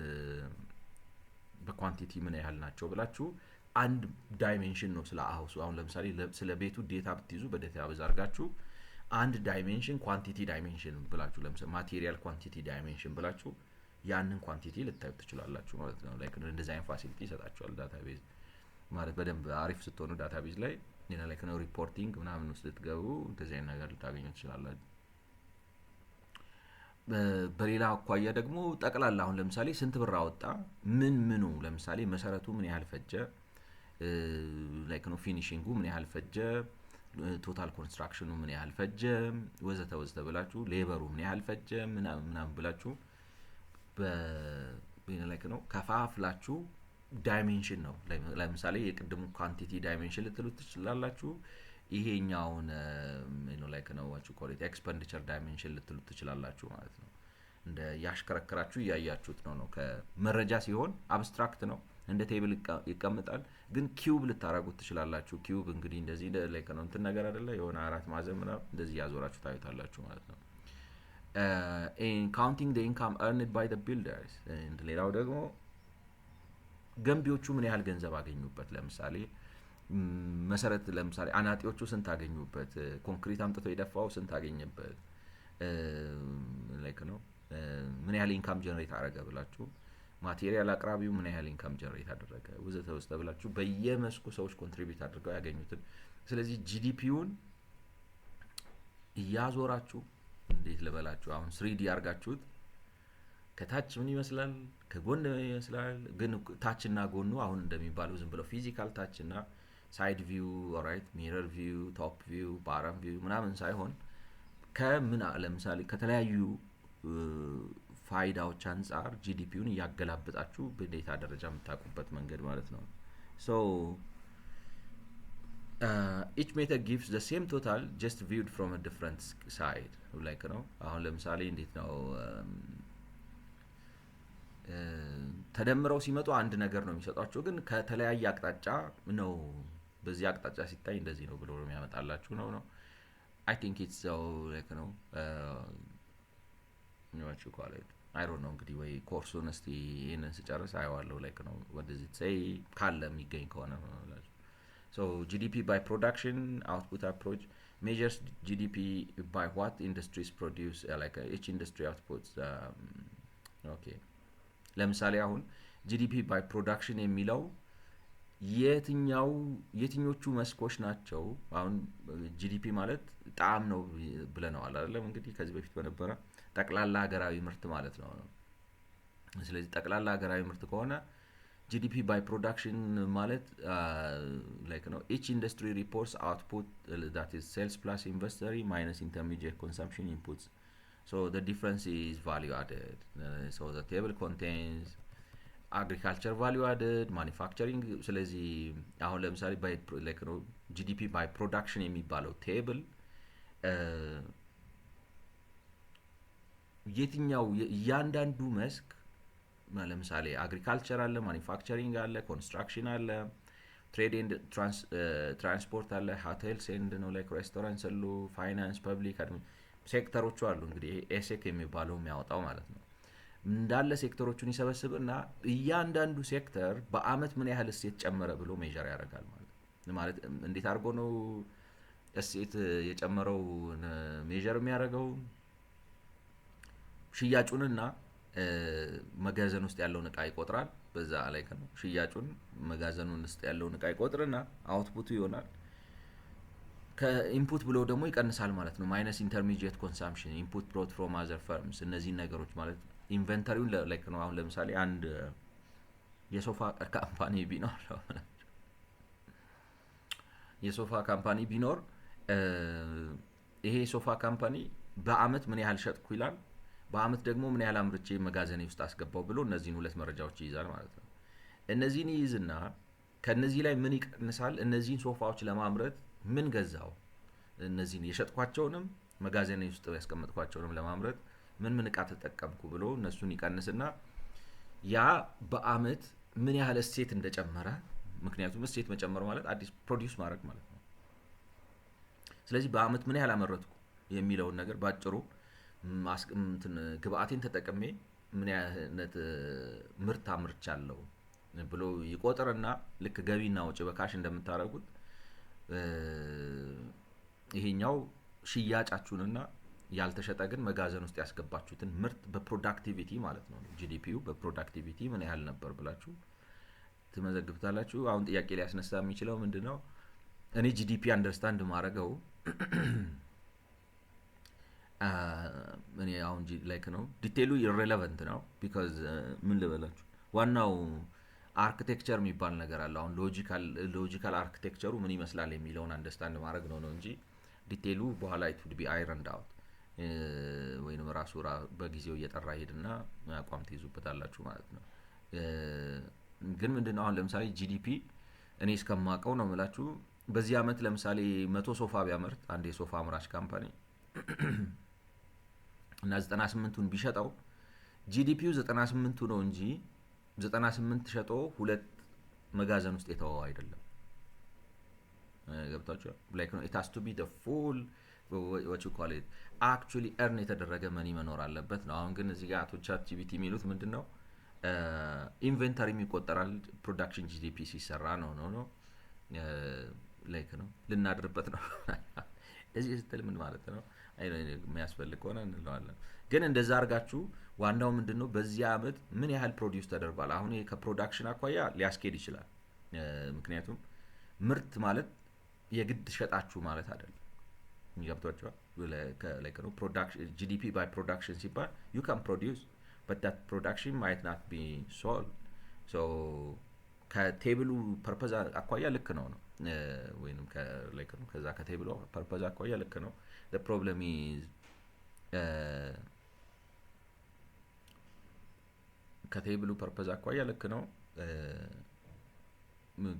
በኳንቲቲ ምን ያህል ናቸው ብላችሁ አንድ ዳይሜንሽን ነው ስለ ሃውሱ። አሁን ለምሳሌ ስለ ቤቱ ዴታ ብትይዙ በዴታ አድርጋችሁ አንድ ዳይሜንሽን ኳንቲቲ ዳይሜንሽን ብላችሁ ለምሳሌ ማቴሪያል ኳንቲቲ ዳይሜንሽን ብላችሁ ያንን ኳንቲቲ ልታዩት ትችላላችሁ ማለት ነው። ላይክ እንደዚህ አይነት ፋሲሊቲ ይሰጣችኋል ዳታቤዝ ማለት በደንብ አሪፍ ስትሆኑ ዳታቤዝ ላይ ላይክ ነው ሪፖርቲንግ ምናምን ውስጥ ልትገቡ እንደዚህ አይነት ነገር ልታገኙ ትችላላችሁ። በሌላ አኳያ ደግሞ ጠቅላላ አሁን ለምሳሌ ስንት ብር አወጣ፣ ምኑ ለምሳሌ መሰረቱ ምን ያህል ፈጀ፣ ላይክ ነው ፊኒሺንጉ ምን ያህል ፈጀ፣ ቶታል ኮንስትራክሽኑ ምን ያህል ፈጀ ወዘተ ብላችሁ ሌበሩ ምን ያህል ፈጀ ምናምን ብላችሁ ላይክ ነው ከፋፍላችሁ ዳይሜንሽን ነው። ለምሳሌ የቅድሙ ኳንቲቲ ዳይሜንሽን ልትሉት ትችላላችሁ። ይሄኛውን ላይክ ነው ዋቹ ኮሌት ኤክስፐንዲቸር ዳይሜንሽን ልትሉት ትችላላችሁ ማለት ነው። እንደ ያሽከረከራችሁ እያያችሁት ነው። ከመረጃ ሲሆን አብስትራክት ነው፣ እንደ ቴብል ይቀመጣል። ግን ኪዩብ ልታረጉት ትችላላችሁ። ኪዩብ እንግዲህ እንደዚህ ላይክ ነው እንትን ነገር አይደለ፣ የሆነ አራት ማዕዘን ምናምን እንደዚህ ያዞራችሁ ታዩታላችሁ ማለት ነው። ካውንቲንግ ዘ ኢንካም ኤርንድ ባይ ዘ ቢልደርስ። ሌላው ደግሞ ገንቢዎቹ ምን ያህል ገንዘብ አገኙበት። ለምሳሌ መሰረት ለምሳሌ አናጢዎቹ ስንት አገኙበት፣ ኮንክሪት አምጥቶ የደፋው ስንት አገኘበት፣ ላይክ ነው ምን ያህል ኢንካም ጀነሬት አደረገ ብላችሁ፣ ማቴሪያል አቅራቢው ምን ያህል ኢንካም ጀነሬት አደረገ ወዘተ ወዘተ ብላችሁ በየመስኩ ሰዎች ኮንትሪቢዩት አድርገው ያገኙትን። ስለዚህ ጂዲፒውን እያዞራችሁ እንዴት ልበላችሁ አሁን 3D አድርጋችሁት ከታች ምን ይመስላል ከጎን ምን ይመስላል። ግን ታችና ጎኑ አሁን እንደሚባለው ዝም ብለው ፊዚካል ታችና ሳይድ ቪው ኦራይት ሚረር ቪው ቶፕ ቪው ባረም ቪው ምናምን ሳይሆን ከምን ለምሳሌ ከተለያዩ ፋይዳዎች አንጻር ጂዲፒውን እያገላበጣችሁ በዴታ ደረጃ የምታውቁበት መንገድ ማለት ነው። ሶ each method gives the same total just viewed from a different side like ነው። አሁን ለምሳሌ እንዴት ነው ተደምረው ሲመጡ አንድ ነገር ነው የሚሰጧቸው፣ ግን ከተለያየ አቅጣጫ ነው በዚህ አቅጣጫ ሲታይ እንደዚህ ነው ብሎ የሚያመጣላችሁ ነው። I think it's so like ነው what you call it I don't know እንግዲህ ወይ ኮርሱን እስቲ ይሄንን ስጨርስ አየዋለሁ ላይክ ነው what does it say ካለ የሚገኝ ከሆነ ማለት ነው። So GDP by production output approach measures GDP by what industries produce like each industry outputs okay ለምሳሌ አሁን GDP by production የሚለው የትኞቹ መስኮች ናቸው? አሁን GDP ማለት ጣም ነው ብለናል አይደለም? እንግዲህ ከዚህ በፊት በነበረ ጠቅላላ ሀገራዊ ምርት ማለት ነው። ስለዚህ ጠቅላላ ሀገራዊ ምርት ከሆነ GDP by production ማለት like ነው each industry reports output that is sales plus inventory minus intermediate consumption inputs. So the difference is value added. So the table contains agriculture value added, manufacturing. ስለዚህ አሁን ለምሳሌ by like ነው GDP by production የሚባለው ቴብል የትኛው እያንዳንዱ መስክ ለምሳሌ አግሪካልቸር አለ፣ ማኒፋክቸሪንግ አለ፣ ኮንስትራክሽን አለ፣ ትሬድ ኤንድ ትራንስፖርት አለ፣ ሆቴልስ ኤንድ ነው ላይክ ሬስቶራንትስ አሉ፣ ፋይናንስ ፐብሊክ ሴክተሮቹ አሉ። እንግዲህ ኤሴክ የሚባለው የሚያወጣው ማለት ነው እንዳለ ሴክተሮቹን ይሰበስብና እያንዳንዱ ሴክተር በአመት ምን ያህል እሴት ጨመረ ብሎ ሜጀር ያደርጋል ማለት እንዴት አድርጎ ነው እሴት የጨመረው ሜጀር የሚያደርገው? ሽያጩንና መጋዘን ውስጥ ያለውን እቃ ይቆጥራል። በዛ ላይ ከነ ሽያጩን መጋዘኑን ውስጥ ያለውን እቃ ይቆጥርና አውትፑቱ ይሆናል። ከኢንፑት ብሎ ደግሞ ይቀንሳል ማለት ነው። ማይነስ ኢንተርሚዲየት ኮንሰምፕሽን ኢንፑት ብሮት ፍሮም አዘር ፈርምስ። እነዚህ ነገሮች ማለት ኢንቨንተሪውን ላይክ ነው። አሁን ለምሳሌ አንድ የሶፋ ካምፓኒ ቢኖር ይሄ ሶፋ ካምፓኒ በአመት ምን ያህል ሸጥኩ ይላል፣ በአመት ደግሞ ምን ያህል አምርቼ መጋዘኔ ውስጥ አስገባው ብሎ እነዚህን ሁለት መረጃዎች ይይዛል ማለት ነው። እነዚህን ይይዝና ከነዚህ ላይ ምን ይቀንሳል፣ እነዚህን ሶፋዎች ለማምረት ምን ገዛው፣ እነዚህን የሸጥኳቸውንም መጋዘኔ ውስጥ ያስቀመጥኳቸውንም ለማምረት ምን እቃ ተጠቀምኩ ብሎ እነሱን ይቀንስና ያ በአመት ምን ያህል እሴት እንደጨመረ፣ ምክንያቱም እሴት መጨመር ማለት አዲስ ፕሮዲዩስ ማድረግ ማለት ነው። ስለዚህ በአመት ምን ያህል አመረትኩ የሚለውን ነገር ባጭሩ ግብአቴን ተጠቅሜ ምን ያህል ምርት አምርቻለሁ ብሎ ይቆጥርና ልክ ገቢና ወጪ በካሽ እንደምታረጉት ይሄኛው ሽያጫችሁንና ያልተሸጠ ግን መጋዘን ውስጥ ያስገባችሁትን ምርት በፕሮዳክቲቪቲ ማለት ነው። ጂዲፒው በፕሮዳክቲቪቲ ምን ያህል ነበር ብላችሁ ትመዘግብታላችሁ። አሁን ጥያቄ ሊያስነሳ የሚችለው ምንድነው? እኔ ጂዲፒ አንደርስታንድ ማረገው እኔ አሁን ላይክ ነው ዲቴይሉ ኢሬሌቫንት ነው። ቢኮዝ ምን ልበላችሁ ዋናው አርኪቴክቸር የሚባል ነገር አለ። አሁን ሎጂካል አርኪቴክቸሩ ምን ይመስላል የሚለውን አንደርስታንድ ማድረግ ነው እንጂ ዲቴይሉ በኋላ it would be ironed out ወይንም ራሱ በጊዜው እየጠራ ሄድና አቋም ትይዙበታላችሁ ማለት ነው። ግን ምንድነው አሁን ለምሳሌ ጂዲፒ እኔ እስከማውቀው ነው የምላችሁ በዚህ አመት ለምሳሌ 100 ሶፋ ቢያመርት አንድ የሶፋ አምራች ካምፓኒ እና 98ቱን ቢሸጠው ጂዲፒው 98ቱ ነው እንጂ 98 ሸጦ ሁለት መጋዘን ውስጥ የተወው አይደለም። ገብታችኋል? ላይክ ነው ኢት ሃዝ ቱ ቢ ዘ ፉል what you call it actually earn የተደረገ መኒ መኖር አለበት ነው። አሁን ግን እዚህ ጋር አቶ ቻት ጂፒቲ የሚሉት ምንድነው? ኢንቨንተሪ የሚቆጠራል ፕሮዳክሽን ጂዲፒ ሲሰራ ነው ላይክ ነው ልናድርበት ነው። እዚህ ስትል ምን ማለት ነው? የሚያስፈልግ ከሆነ እንለዋለን። ግን እንደዛ አድርጋችሁ ዋናው ምንድነው በዚህ አመት ምን ያህል ፕሮዲውስ ተደርጓል። አሁን ይሄ ከፕሮዳክሽን አኳያ ሊያስኬድ ይችላል። ምክንያቱም ምርት ማለት የግድ ሸጣችሁ ማለት አይደለም። ይገብቷችኋል? ላይክ ነው ፕሮዳክሽን ጂዲፒ ባይ ፕሮዳክሽን ሲባል you can produce but that production might not be sold. so ከቴብሉ ፐርፐዝ አኳያ ልክ ነው ወይንም ላይክ ነው ከዛ ከቴብሉ ፐርፐዝ አኳያ ልክ ነው። the problem is ከቴብሉ ፐርፐዝ አኳያ ልክ ነው።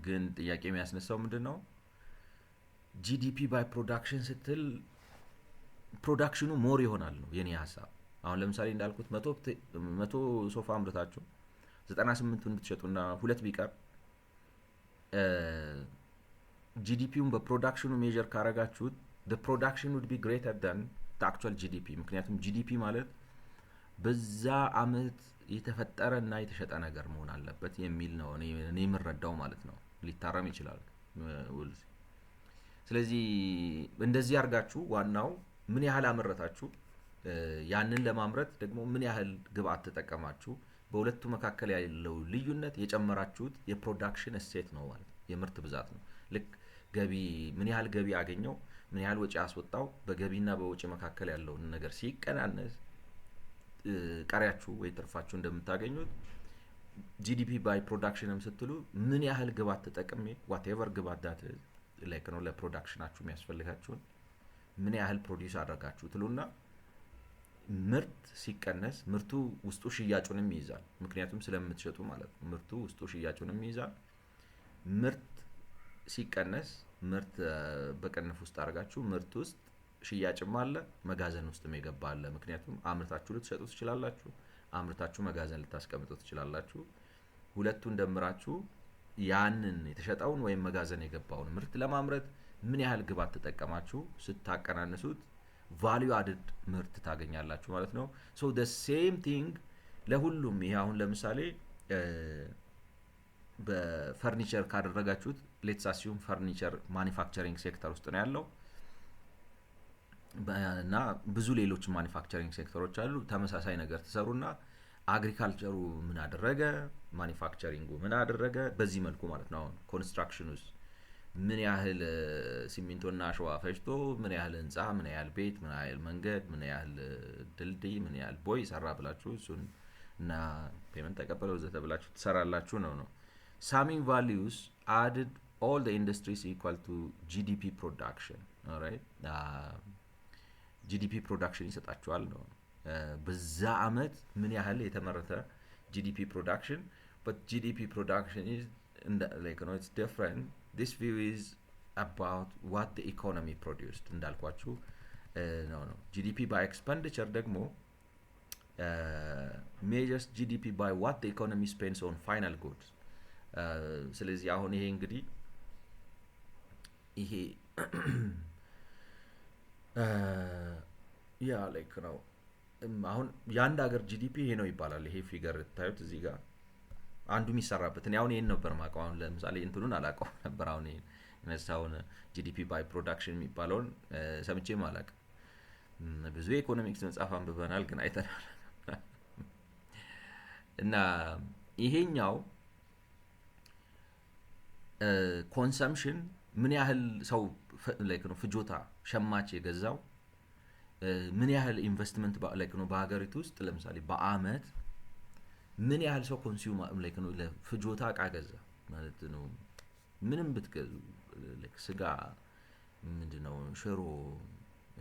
ግን ጥያቄ የሚያስነሳው ምንድነው? ጂዲፒ ባይ ፕሮዳክሽን ስትል ፕሮዳክሽኑ ሞር ይሆናል ነው የኔ ሐሳብ። አሁን ለምሳሌ እንዳልኩት 100 ሶፋ አምርታችሁ 98ቱን ብትሸጡና ሁለት ቢቀር ጂዲፒውን በፕሮዳክሽኑ ሜጀር ካረጋችሁት the production would be greater than the actual GDP። ምክንያቱም ጂዲፒ ማለት በዛ አመት የተፈጠረ እና የተሸጠ ነገር መሆን አለበት የሚል ነው እኔ የምረዳው ማለት ነው። ሊታረም ይችላል። ስለዚህ እንደዚህ አርጋችሁ ዋናው ምን ያህል አመረታችሁ፣ ያንን ለማምረት ደግሞ ምን ያህል ግብአት ተጠቀማችሁ፣ በሁለቱ መካከል ያለው ልዩነት የጨመራችሁት የፕሮዳክሽን እሴት ነው ማለት ነው። የምርት ብዛት ነው። ልክ ገቢ ምን ያህል ገቢ አገኘው፣ ምን ያህል ወጪ አስወጣው፣ በገቢና በወጪ መካከል ያለውን ነገር ሲቀናነስ ቀሪያችሁ ወይ ትርፋችሁ እንደምታገኙት ጂዲፒ ባይ ፕሮዳክሽንም ስትሉ ምን ያህል ግብአት ተጠቅሜ whatever ግብአት ዳት ላይክ ነው ለፕሮዳክሽናችሁ የሚያስፈልጋችሁን ምን ያህል ፕሮዲዩስ አደረጋችሁ ትሉና ምርት ሲቀነስ ምርቱ ውስጡ ሽያጩንም ይይዛል። ምክንያቱም ስለምትሸጡ ማለት ነው። ምርቱ ውስጡ ሽያጩንም ይይዛል። ምርት ሲቀነስ ምርት በቅንፍ ውስጥ አድርጋችሁ ምርት ውስጥ ሽያጭም አለ፣ መጋዘን ውስጥም የገባ አለ። ምክንያቱም አምርታችሁ ልትሸጡ ትችላላችሁ፣ አምርታችሁ መጋዘን ልታስቀምጡ ትችላላችሁ። ሁለቱን ደምራችሁ ያንን የተሸጠውን ወይም መጋዘን የገባውን ምርት ለማምረት ምን ያህል ግብአት ተጠቀማችሁ ስታቀናንሱት ቫልዩ አድድ ምርት ታገኛላችሁ ማለት ነው። ሶ the same thing ለሁሉም። ይሄ አሁን ለምሳሌ በፈርኒቸር ካደረጋችሁት ሌትስ አሲዩም ፈርኒቸር ማኒፋክቸሪንግ ሴክተር ውስጥ ነው ያለው እና ብዙ ሌሎች ማኒፋክቸሪንግ ሴክተሮች አሉ። ተመሳሳይ ነገር ተሰሩና አግሪካልቸሩ ምን አደረገ፣ ማኒፋክቸሪንጉ ምን አደረገ፣ በዚህ መልኩ ማለት ነው። አሁን ኮንስትራክሽን ውስጥ ምን ያህል ሲሚንቶና አሸዋ ፈጅቶ ምን ያህል ህንጻ፣ ምን ያህል ቤት፣ ምን ያህል መንገድ፣ ምን ያህል ድልድይ፣ ምን ያህል ቦይ ሰራ ብላችሁ እሱን እና ፔመንት ተቀበለው ዘተ ብላችሁ ትሰራላችሁ ነው። ሳሚንግ ቫልዩስ added all the industries equal to GDP production. all right GDP production ይሰጣችኋል ነው። በዛ አመት ምን ያህል የተመረተ GDP production, but GDP production is like you know it's different. This view is about what the economy produced እንዳልኳችሁ ነው። GDP by expenditure ደግሞ measures GDP by what the economy spends on final goods. ስለዚህ አሁን ይሄ እንግዲህ ይሄ ያ ላይክ ነው አሁን የአንድ ሀገር ጂዲፒ ይሄ ነው ይባላል። ይሄ ፊገር ታዩት እዚህ ጋር አንዱ የሚሰራበት እኔ አሁን ይሄን ነበር ማውቀው። አሁን ለምሳሌ እንትኑን አላውቀው ነበር። አሁን እነሳውን ጂዲፒ ባይ ፕሮዳክሽን የሚባለውን ሰምቼም አላውቅም። ብዙ ኢኮኖሚክስ መጽሐፍ አንብበናል ግን አይተናል። እና ይሄኛው ኮንሰምፕሽን ምን ያህል ሰው ላይክ ነው ፍጆታ ሸማች የገዛው ምን ያህል ኢንቨስትመንት ላይክ ነው በሀገሪቱ ውስጥ ለምሳሌ በአመት ምን ያህል ሰው ኮንሱም ላይክ ነው ለፍጆታ እቃ ገዛ ማለት ነው። ምንም ብትገዙ ላይክ ስጋ ምንድነው ሽሮ፣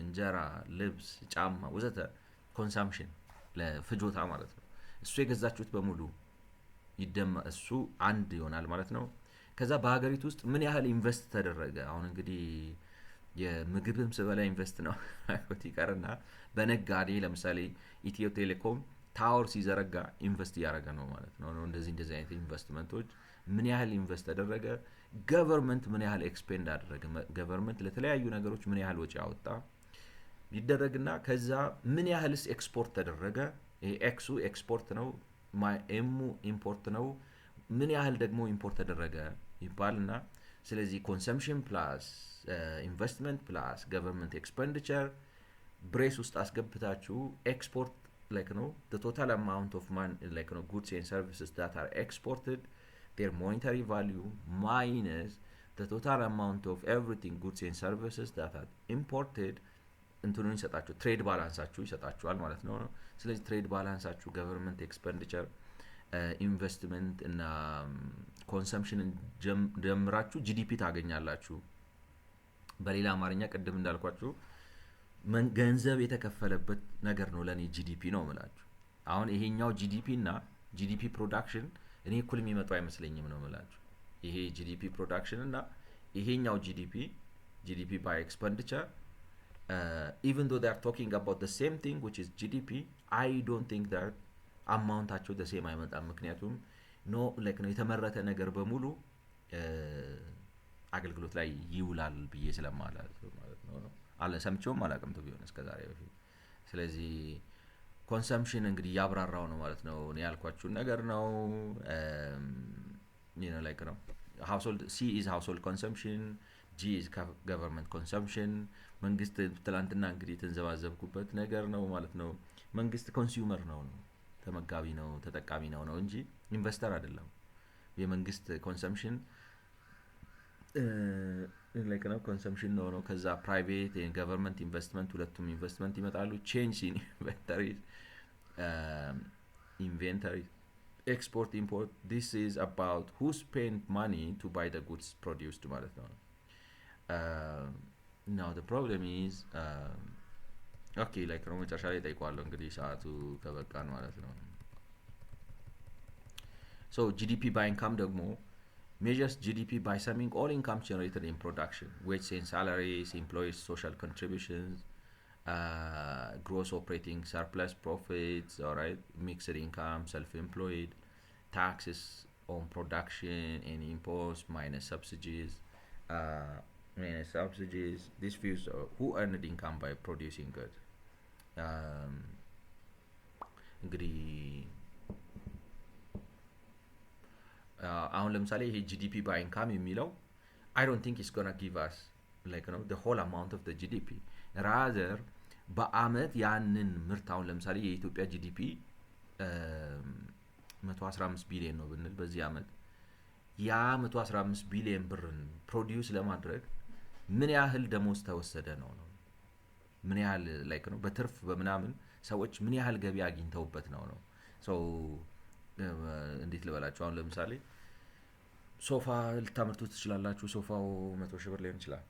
እንጀራ፣ ልብስ፣ ጫማ ወዘተ ኮንሰምፕሽን ለፍጆታ ማለት ነው። እሱ የገዛችሁት በሙሉ ይደማ እሱ አንድ ይሆናል ማለት ነው። ከዛ በሀገሪቱ ውስጥ ምን ያህል ኢንቨስት ተደረገ። አሁን እንግዲህ የምግብም ስበላ ኢንቨስት ነው አይወት ይቀርና በነጋዴ ለምሳሌ ኢትዮ ቴሌኮም ታወር ሲዘረጋ ኢንቨስት እያደረገ ነው ማለት ነው። እንደዚህ አይነት ኢንቨስትመንቶች ምን ያህል ኢንቨስት ተደረገ፣ ገቨርንመንት ምን ያህል ኤክስፔንድ አደረገ፣ ገቨርንመንት ለተለያዩ ነገሮች ምን ያህል ወጪ አወጣ ይደረግና ከዛ ምን ያህልስ ኤክስፖርት ተደረገ። ይሄ ኤክሱ ኤክስፖርት ነው፣ ኤሙ ኢምፖርት ነው። ምን ያህል ደግሞ ኢምፖርት ተደረገ ይባልና ስለዚህ ኮንሰምፕሽን ፕላስ ኢንቨስትመንት ፕላስ ገቨርንመንት ኤክስፔንዲቸር ብሬስ ውስጥ አስገብታችሁ ኤክስፖርት like the total amount of money like goods and services that are exported, their monetary value minus the total amount of everything goods and services that are imported እንትኑን ይሰጣችሁ ትሬድ ባላንሳችሁ ይሰጣችኋል ማለት ነው። ስለዚህ ትሬድ ባላንሳችሁ ገቨርንመንት ኤክስፔንዲቸር ኢንቨስትመንት እና ኮንሰምፕሽን ጀምራችሁ ጂዲፒ ታገኛላችሁ። በሌላ አማርኛ ቅድም እንዳልኳችሁ ገንዘብ የተከፈለበት ነገር ነው ለኔ ጂዲፒ ነው የምላችሁ። አሁን ይሄኛው ጂዲፒ እና ጂዲፒ ፕሮዳክሽን እኔ እኩል የሚመጡ አይመስለኝም ነው የምላችሁ። ይሄ ጂዲፒ ፕሮዳክሽን እና ይሄኛው ጂዲፒ ባይ ኤክስፔንዲቸር even though they are talking about the same thing which is GDP, I don't think that አማውንታቸው the same አይመጣም። ምክንያቱም ኖ ላይክ ነው የተመረተ ነገር በሙሉ አገልግሎት ላይ ይውላል ብዬ ስለማላዝ ማለት ነው። አለ ሰምቼውም አላውቅም to be honest ከዛሬ በፊት። ስለዚህ ኮንሰምፕሽን እንግዲህ ያብራራው ነው ማለት ነው። እኔ ያልኳችሁ ነገር ነው like ነው household C is household consumption, G is government consumption። መንግስት ትላንትና እንግዲህ ተንዘባዘብኩበት ነገር ነው ማለት ነው። መንግስት ኮንሱመር ነው፣ ተመጋቢ ነው፣ ተጠቃሚ ነው እንጂ ኢንቨስተር አይደለም። የመንግስት ኮንሰምፕሽን like ነው ኮንሰምፕሽን ነው። ከዛ ፕራይቬት and government investment ሁለቱም ኢንቨስትመንት ይመጣሉ። change in inventory export import, this is about who spent money to buy the goods produced ማለት ነው። now the problem is okay like ነው መጨረሻ ላይ ጠይቋለሁ እንግዲህ ሰዓቱ ከበቃን ማለት ነው። so GDP by income ደግሞ measures GDP by summing all incomes generated in production, wage and salaries, employees social contributions, gross operating surplus profits, all right, mixed income, self-employed, taxes on production and imports minus subsidies, this views who earned income by producing goods. እንግዲህ አሁን ለምሳሌ ይሄ GDP by income የሚለው I don't think it's gonna give us like the whole amount of the GDP, rather በአመት ያንን ምርት አሁን ለምሳሌ የኢትዮጵያ GDP 115 ቢሊዮን ነው ብንል በዚህ አመት ያ 115 ቢሊዮን ብርን ፕሮዲዩስ ለማድረግ ምን ያህል ደሞዝ ተወሰደ ነው ምን ያህል like ነው በትርፍ በምናምን ሰዎች ምን ያህል ገቢ አግኝተውበት ነው so እንዴት ልበላችሁ አሁን ለምሳሌ ሶፋ ልታመርቱ ትችላላችሁ። ሶፋው 100 ሺህ ብር ሊሆን ይችላል።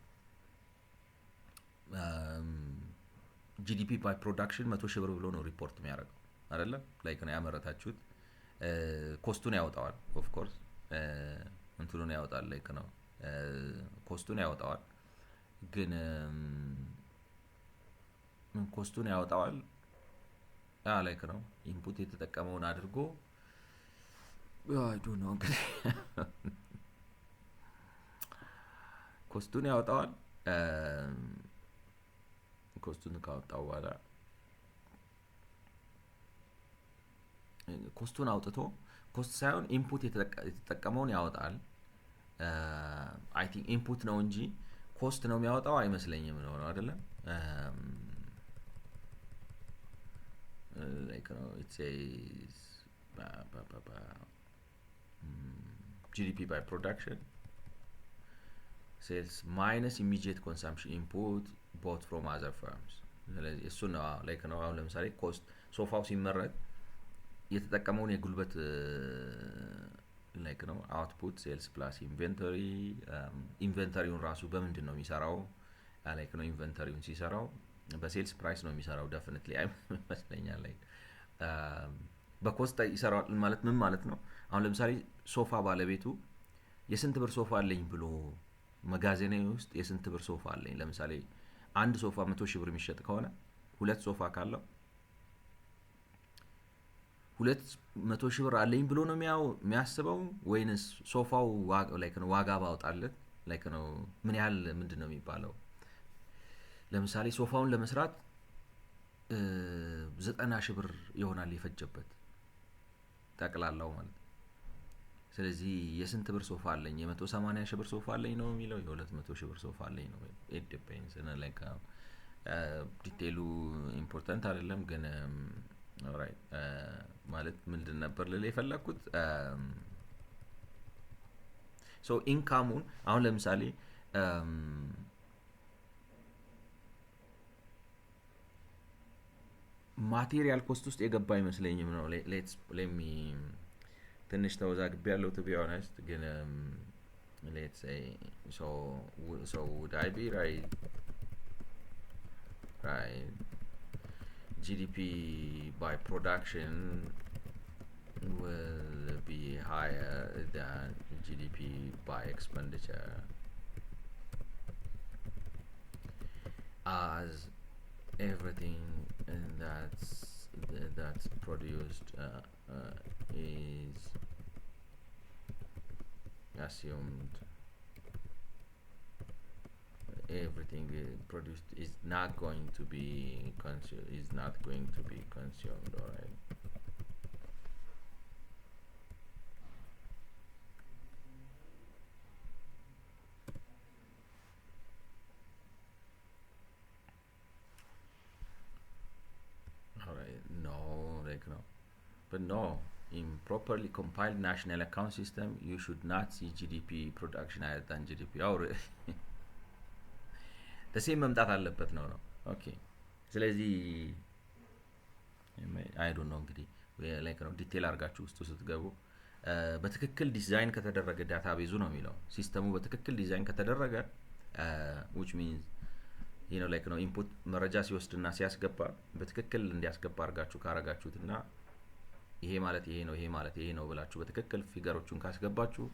GDP by production 100 ሺህ ብር ብሎ ነው ሪፖርት የሚያደርገው አይደለ? like ነው ያመረታችሁት ኮስቱን ያወጣዋል of course እንትኑን ያወጣል like ነው ኮስቱን ያወጣዋል ግን ኮስቱን ያወጣዋል like ነው ኢንፑት የተጠቀመውን አድርጎ I don't know ኮስቱን ያወጣዋል ኮስቱን ካወጣው በኋላ ኮስቱን አውጥቶ ኮስት ሳይሆን ኢንፑት የተጠቀመውን ያወጣል። I think ኢንፑት ነው እንጂ ኮስት ነው የሚያወጣው አይመስለኝም ነው አይደለ? like it says GDP by production, sales minus immediate consumption input bought from other firms. ስለዚህ እሱ ነው like ነው አሁን ለምሳሌ ኮስት ሶፋው ሲመረጥ የተጠቀመውን የጉልበት like ነው output sales plus inventory ኢንቨንተሪውን ራሱ በምንድን ነው የሚሰራው like ነው ኢንቨንተሪውን ሲሰራው በሴልስ ፕራይስ ነው የሚሰራው definitely አይመስለኛል like በኮስት ይሰራል ማለት ምን ማለት ነው? አሁን ለምሳሌ ሶፋ ባለቤቱ የስንት ብር ሶፋ አለኝ ብሎ መጋዘኔ ውስጥ የስንት ብር ሶፋ አለኝ፣ ለምሳሌ አንድ ሶፋ 100 ሺህ ብር የሚሸጥ ከሆነ ሁለት ሶፋ ካለው 200 ሺህ ብር አለኝ ብሎ ነው የሚያስበው ወይንስ ሶፋው ላይክ ነው ዋጋ ባወጣለት ላይክ ነው ምን ያህል ምንድን ነው የሚባለው? ለምሳሌ ሶፋውን ለመስራት 90 ሺህ ብር ይሆናል የፈጀበት ጠቅላላው ማለት። ስለዚህ የስንት ብር ሶፋ አለኝ? የ180 ሺህ ብር ሶፋ አለኝ ነው የሚለው? የ200 ሺህ ብር ሶፋ አለኝ ነው? ኢት ዲፔንድስ እና ላይክ ዲቴሉ ኢምፖርታንት አይደለም ግን ኦራይት ማለት ምንድን ነበር ልል የፈለኩት ሶ ኢንካሙን አሁን ለምሳሌ ማቴሪያል ኮስት ውስጥ የገባ አይመስለኝም ነው። ሌሚ ትንሽ ተወዛግቤ ያለው ቱ ቢ ኦነስት ግን ሌትስ ሴይ ሶ ውድ አይ ቢ ራይት GDP by production will be higher than GDP by expenditure as everything that's produced is assumed everything produced is not going to be consumed. All right. All right. No, like no, but no. In properly compiled national account system, you should not see GDP production higher than GDP. Oh, ተሴም መምጣት አለበት ነው። ኦኬ ስለዚህ አይ ዶንት ኖ እንግዲህ ላይክ ነው ዲቴል አድርጋችሁ ውስጡ ስትገቡ በትክክል ዲዛይን ከተደረገ ዳታቤዙ ነው የሚለው ሲስተሙ በትክክል ዲዛይን ከተደረገ which means ላይክ ነው ኢንፑት መረጃ ሲወስድና ሲያስገባ በትክክል እንዲያስገባ አድርጋችሁ ካረጋችሁትና ይሄ ማለት ይሄ ነው ይሄ ማለት ይሄ ነው ብላችሁ በትክክል ፊገሮቹን ካስገባችሁ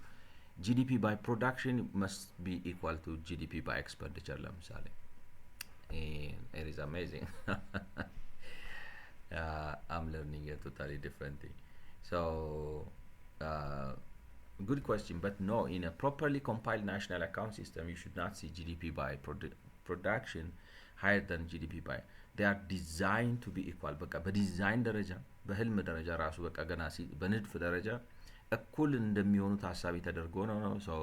GDP by production must be equal to GDP by expenditure ለምሳሌ it is amazing. I'm learning a totally different thing. So good question, but no, in a properly compiled national account system you should not see GDP by production higher than GDP by they are designed to be equal. በቃ በዲዛይን ደረጃ በህልም ደረጃ ራሱ በቃ ገና በንድፍ ደረጃ እኩል እንደሚሆኑ ታሳቢ ተደርጎ ነው። So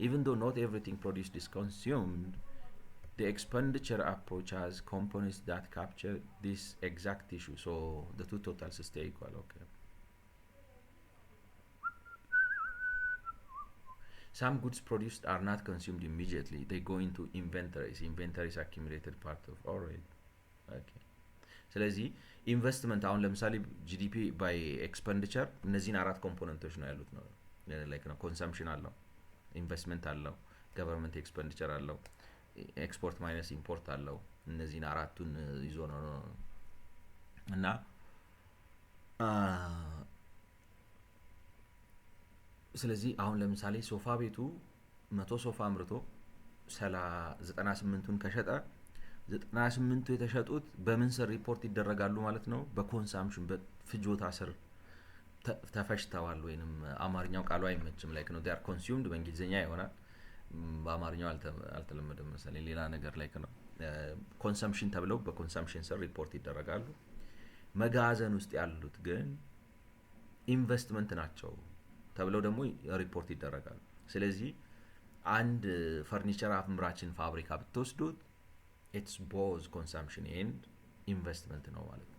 even though not everything produced is consumed, the expenditure approach has components that capture this exact issue. So the two totals stay equal. Okay. Some goods produced are not consumed immediately. They go into inventories. Inventories accumulated part of already. Okay. ስለዚህ ኢንቨስትመንት አሁን ለምሳሌ ጂዲፒ ባይ ኤክስፐንዲቸር እነዚህን አራት ኮምፖነንቶች ነው ያሉት ነው ላይክ ነው ኮንሰምፕሽን አለው ኢንቨስትመንት አለው ገቨርንመንት ኤክስፐንዲቸር አለው ኤክስፖርት ማይነስ ኢምፖርት አለው እነዚህን አራቱን ይዞ ነው እና ስለዚህ አሁን ለምሳሌ ሶፋ ቤቱ 100 ሶፋ አምርቶ 98ቱን ከሸጠ 98ቱ የተሸጡት በምን ስር ሪፖርት ይደረጋሉ ማለት ነው? በኮንሳምፕሽን በፍጆታ ስር ተፈሽተዋል ወይንም አማርኛው ቃሉ አይመችም ላይክ ነው they are consumed በእንግሊዘኛ ይሆናል በአማርኛው አልተለመደም መሰለኝ ሌላ ነገር ላይክ ነው ኮንሰምፕሽን ተብለው በኮንሰምፕሽን ስር ሪፖርት ይደረጋሉ። መጋዘን ውስጥ ያሉት ግን ኢንቨስትመንት ናቸው ተብለው ደግሞ ሪፖርት ይደረጋሉ። ስለዚህ አንድ ፈርኒቸር አምራችን ፋብሪካ ብትወስዱት it's both consumption and investment ነው ማለት ነው።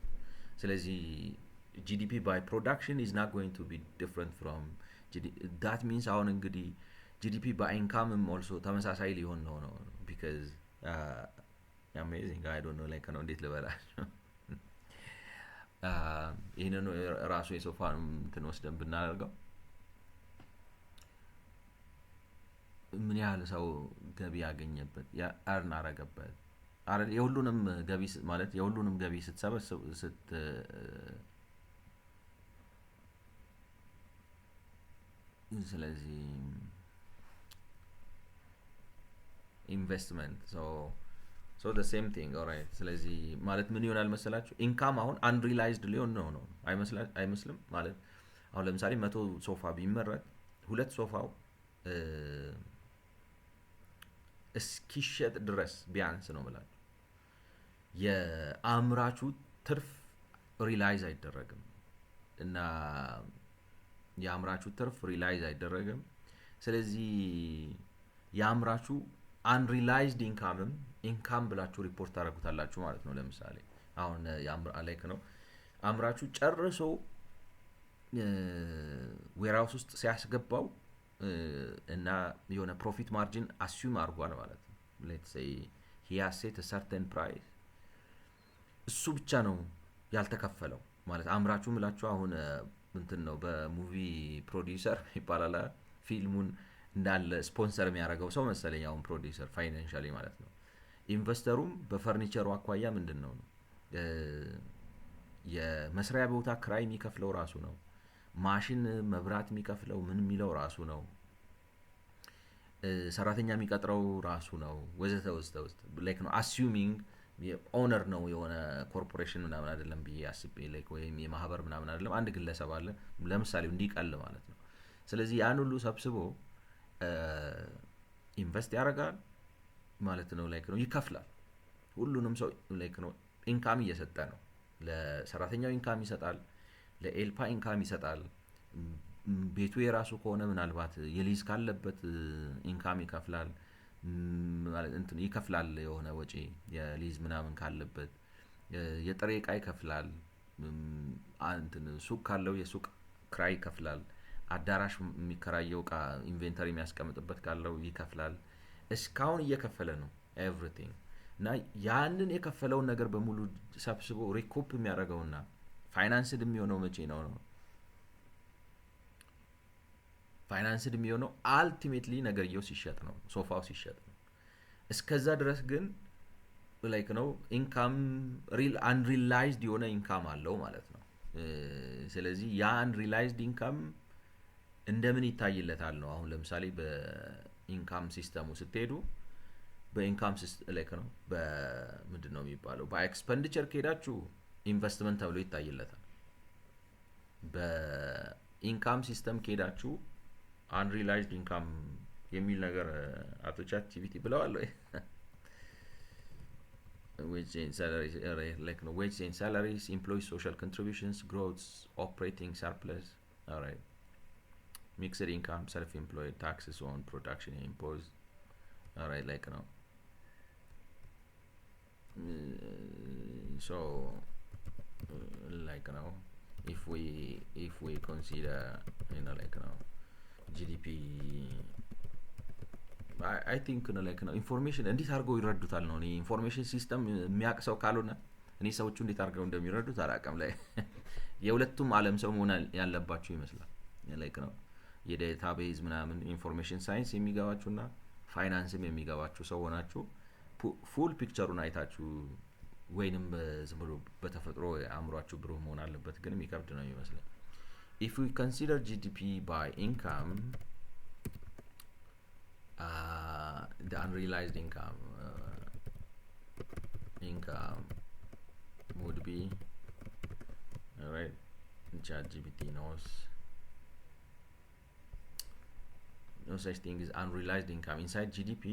ስለዚህ GDP by production is not going to be different from that means አሁን እንግዲህ GDP by income also ተመሳሳይ ሊሆን ነው because amazing I don't know like ነው እንዴት ልበላችሁ ይሄንን ራሱ የሶፋን እንትን ወስደን ብናደርገው ምን ያህል ሰው ገቢ ያገኘበት አርን አረገበት የሁሉንም ገቢ ማለት የሁሉንም ገቢ ስትሰበስብ ስለዚህ ኢንቨስትመንት ሶ ደ ሴም ቲንግ ኦራይት። ስለዚህ ማለት ምን ይሆናል መሰላችሁ? ኢንካም አሁን አንሪላይዝድ ሊሆን ነው አይመስልም? ማለት አሁን ለምሳሌ 100 ሶፋ ቢመረት ሁለት ሶፋው እ፣ እስኪሸጥ ድረስ ቢያንስ ነው ምላችሁ የአምራቹ ትርፍ ሪላይዝ አይደረግም እና የአምራቹ ትርፍ ሪላይዝ አይደረግም። ስለዚህ የአምራቹ አንሪላይዝድ ኢንካምም ኢንካም ብላችሁ ሪፖርት ታደርጉታላችሁ ማለት ነው። ለምሳሌ አሁን ላይክ ነው አምራቹ ጨርሶ ዌራውስ ውስጥ ሲያስገባው እና የሆነ ፕሮፊት ማርጂን አስዩም አድርጓል ማለት ነው። ሌትስ ሴይ ሂ ሃዝ ሴት ሰርተን ፕራይስ እሱ ብቻ ነው ያልተከፈለው ማለት አምራቹ ምላችሁ አሁን እንትን ነው በሙቪ ፕሮዲውሰር ይባላል ፊልሙን እንዳለ ስፖንሰር የሚያደርገው ሰው መሰለኝ አሁን ፕሮዲውሰር ፋይናንሻሊ ማለት ነው። ኢንቨስተሩም በፈርኒቸሩ አኳያ ምንድን ነው እ፣ የመስሪያ ቦታ ክራይ የሚከፍለው ራሱ ነው። ማሽን መብራት የሚከፍለው ምን የሚለው ራሱ ነው። ሰራተኛ የሚቀጥረው ራሱ ነው። ወዘተ ወዘተ ወዘተ ላይክ ነው አሲዩሚንግ ኦነር ነው የሆነ ኮርፖሬሽን ምናምን አይደለም ብዬ አስቤ ላይክ ወይም የማህበር ምናምን አይደለም አንድ ግለሰብ አለ ለምሳሌ እንዲቀል ማለት ነው። ስለዚህ ያን ሁሉ ሰብስቦ ኢንቨስት ያደርጋል ማለት ነው። ላይክ ነው ይከፍላል። ሁሉንም ሰው ላይክ ነው ኢንካም እየሰጠ ነው። ለሰራተኛው ኢንካም ይሰጣል፣ ለኤልፓ ኢንካም ይሰጣል። ቤቱ የራሱ ከሆነ ምናልባት የሊዝ ካለበት ኢንካም ይከፍላል እንትን ይከፍላል የሆነ ወጪ የሊዝ ምናምን ካለበት የጥሬ ዕቃ ይከፍላል። እንትን ሱቅ ካለው የሱቅ ክራይ ይከፍላል። አዳራሽ የሚከራየው ዕቃ ኢንቬንተሪ የሚያስቀምጥበት ካለው ይከፍላል። እስካሁን እየከፈለ ነው ኤቭሪቲንግ እና ያንን የከፈለውን ነገር በሙሉ ሰብስቦ ሪኩፕ የሚያደርገውና ፋይናንስድ የሚሆነው መቼ ነው? ፋይናንስድ የሚሆነው አልቲሜትሊ ነገርየው ሲሸጥ ነው፣ ሶፋው ሲሸጥ ነው። እስከዛ ድረስ ግን ላይክ ነው ኢንካም አንሪላይዝድ የሆነ ኢንካም አለው ማለት ነው። ስለዚህ ያ አንሪላይዝድ ኢንካም እንደምን ይታይለታል ነው። አሁን ለምሳሌ በኢንካም ሲስተሙ ስትሄዱ በኢንካም ላይክ ነው በምንድን ነው የሚባለው በኤክስፐንዲቸር ከሄዳችሁ ኢንቨስትመንት ተብሎ ይታይለታል። በኢንካም ሲስተም ከሄዳችሁ አንሪላይዝድ ኢንካም የሚል ነገር አቶ ቻት ጂፒቲ ብለዋል ወይ? wage and salaries like no wage and salaries, employee social contributions, growth, operating surplus. All right, mixed income, self-employed, taxes on production imposed. All right, like no. So like no, if we consider like no GDP አይ ቲንክ ነው ላይክ ነው ኢንፎርሜሽን እንዴት አድርገው ይረዱታል ነው። እኔ ኢንፎርሜሽን ሲስተም የሚያውቅ ሰው ካልሆነ እኔ ሰዎቹ እንዴት አድርገው እንደሚረዱት አላውቅም። ላይ የሁለቱም ዓለም ሰው መሆን ያለባችሁ ይመስላል። ላይክ ነው የዴታቤዝ ምናምን ኢንፎርሜሽን ሳይንስ የሚገባችሁና ፋይናንስም የሚገባችሁ ሰው ሆናችሁ ፉል ፒክቸሩን አይታችሁ ወይንም ዝም ብሎ በተፈጥሮ አእምሯችሁ ብሩህ መሆን አለበት። ግን የሚከብድ ነው ይመስላል። if we consider GDP by income, the unrealized income would be alright. ChatGPT knows no such thing as unrealized income inside GDP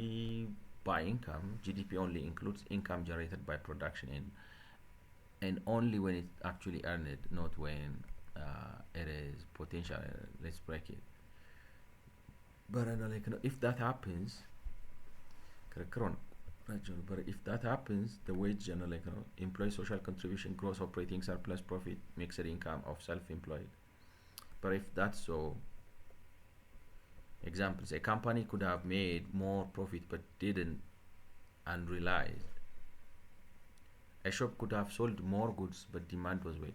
by income. GDP only includes income generated by production and only when it actually earned, not when it is potential. Let's break it. But like if that happens, but if that happens, the wage and like employee social contribution, gross operating surplus, profit, mixed income of self-employed. But if that's so, examples: a company could have made more profit but didn't unrealized. A shop could have sold more goods but demand was weak.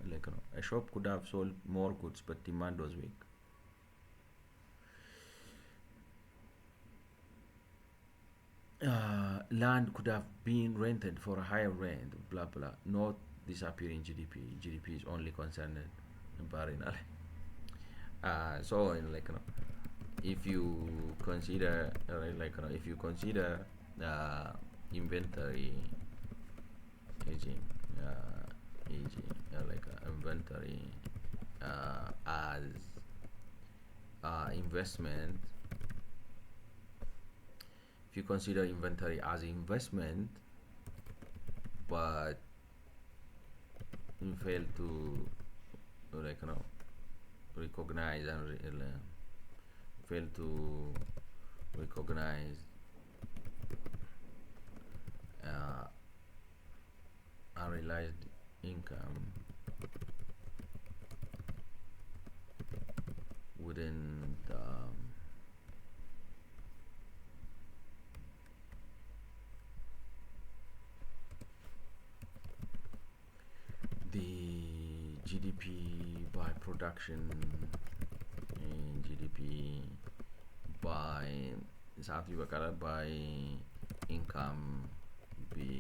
Like a shop could have sold more goods but demand was weak. Land could have been rented for a higher rent, blah blah, not disappear in GDP. GDP is only concerned barinal. So like if you consider if you consider inventory aging inventory as investment, if you consider inventory as investment but you fail to recognize and fail to recognize unrealized income within the GDP by production and GDP by by income be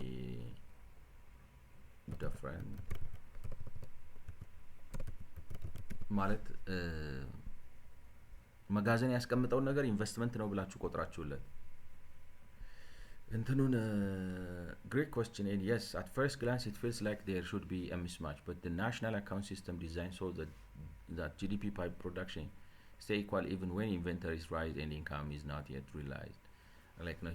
different ማለት መጋዘን ያስቀምጠውን ነገር ኢንቨስትመንት ነው ብላችሁ ቆጥራችሁለት እንትኑን great question, and yes, at first glance it feels like there should be a mismatch, but the national account system design so that GDP by production stay equal even when inventories rise and income is not yet realized.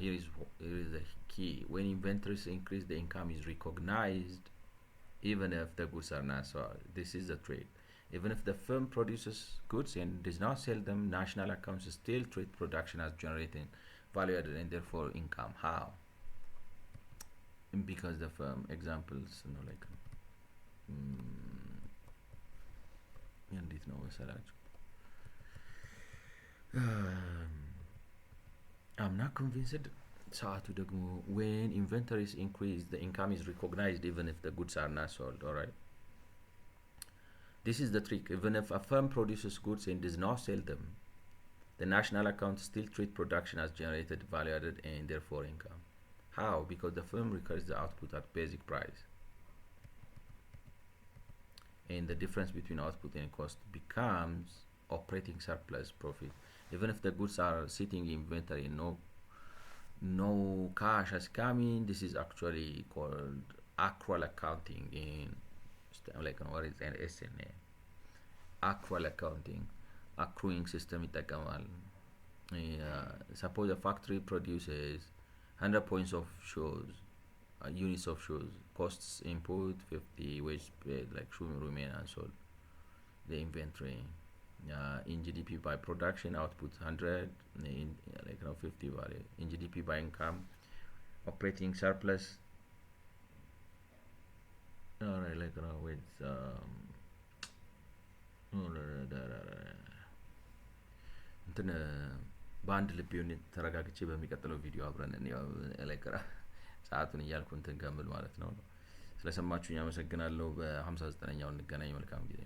Here is the key: when inventories increase, the income is recognized even if the goods are not sold. This is the trade. Even if the firm produces goods and does not sell them, national accounts still treat production as generating value added and therefore income. How? Because the firm examples, እንዴት ነው መሰላችሁ? I'm not convinced. ሰዓቱ ደግሞ when inventories increase, the income is recognized even if the goods are not sold. All right. This is the trick. Even if a firm produces goods and does not sell them, the national accounts still treat production as generated value added and therefore income. How? Because the firm records the output at basic price, and the difference between output and cost becomes operating surplus profit. Even if the goods are sitting in inventory and no cash has come in, this is actually called accrual accounting in what is an SNA? Accrual accounting. Accruing system ይጠቀማል። Suppose a factory produces 100 points of shoes, units of shoes, costs input 50, wage paid, shoe remain unsold. The inventory in GDP by production, output 100, in 50 value. In GDP by income, operating surplus. With እንትን በአንድ ልብ ዩኒት ተረጋግቼ በሚቀጥለው ቪዲዮ አብረን ሰዓቱን እያልኩ እንትን ገምል ማለት ነው። ስለሰማችሁኝ አመሰግናለሁ። በ59ኛው እንገናኝ። መልካም ጊዜ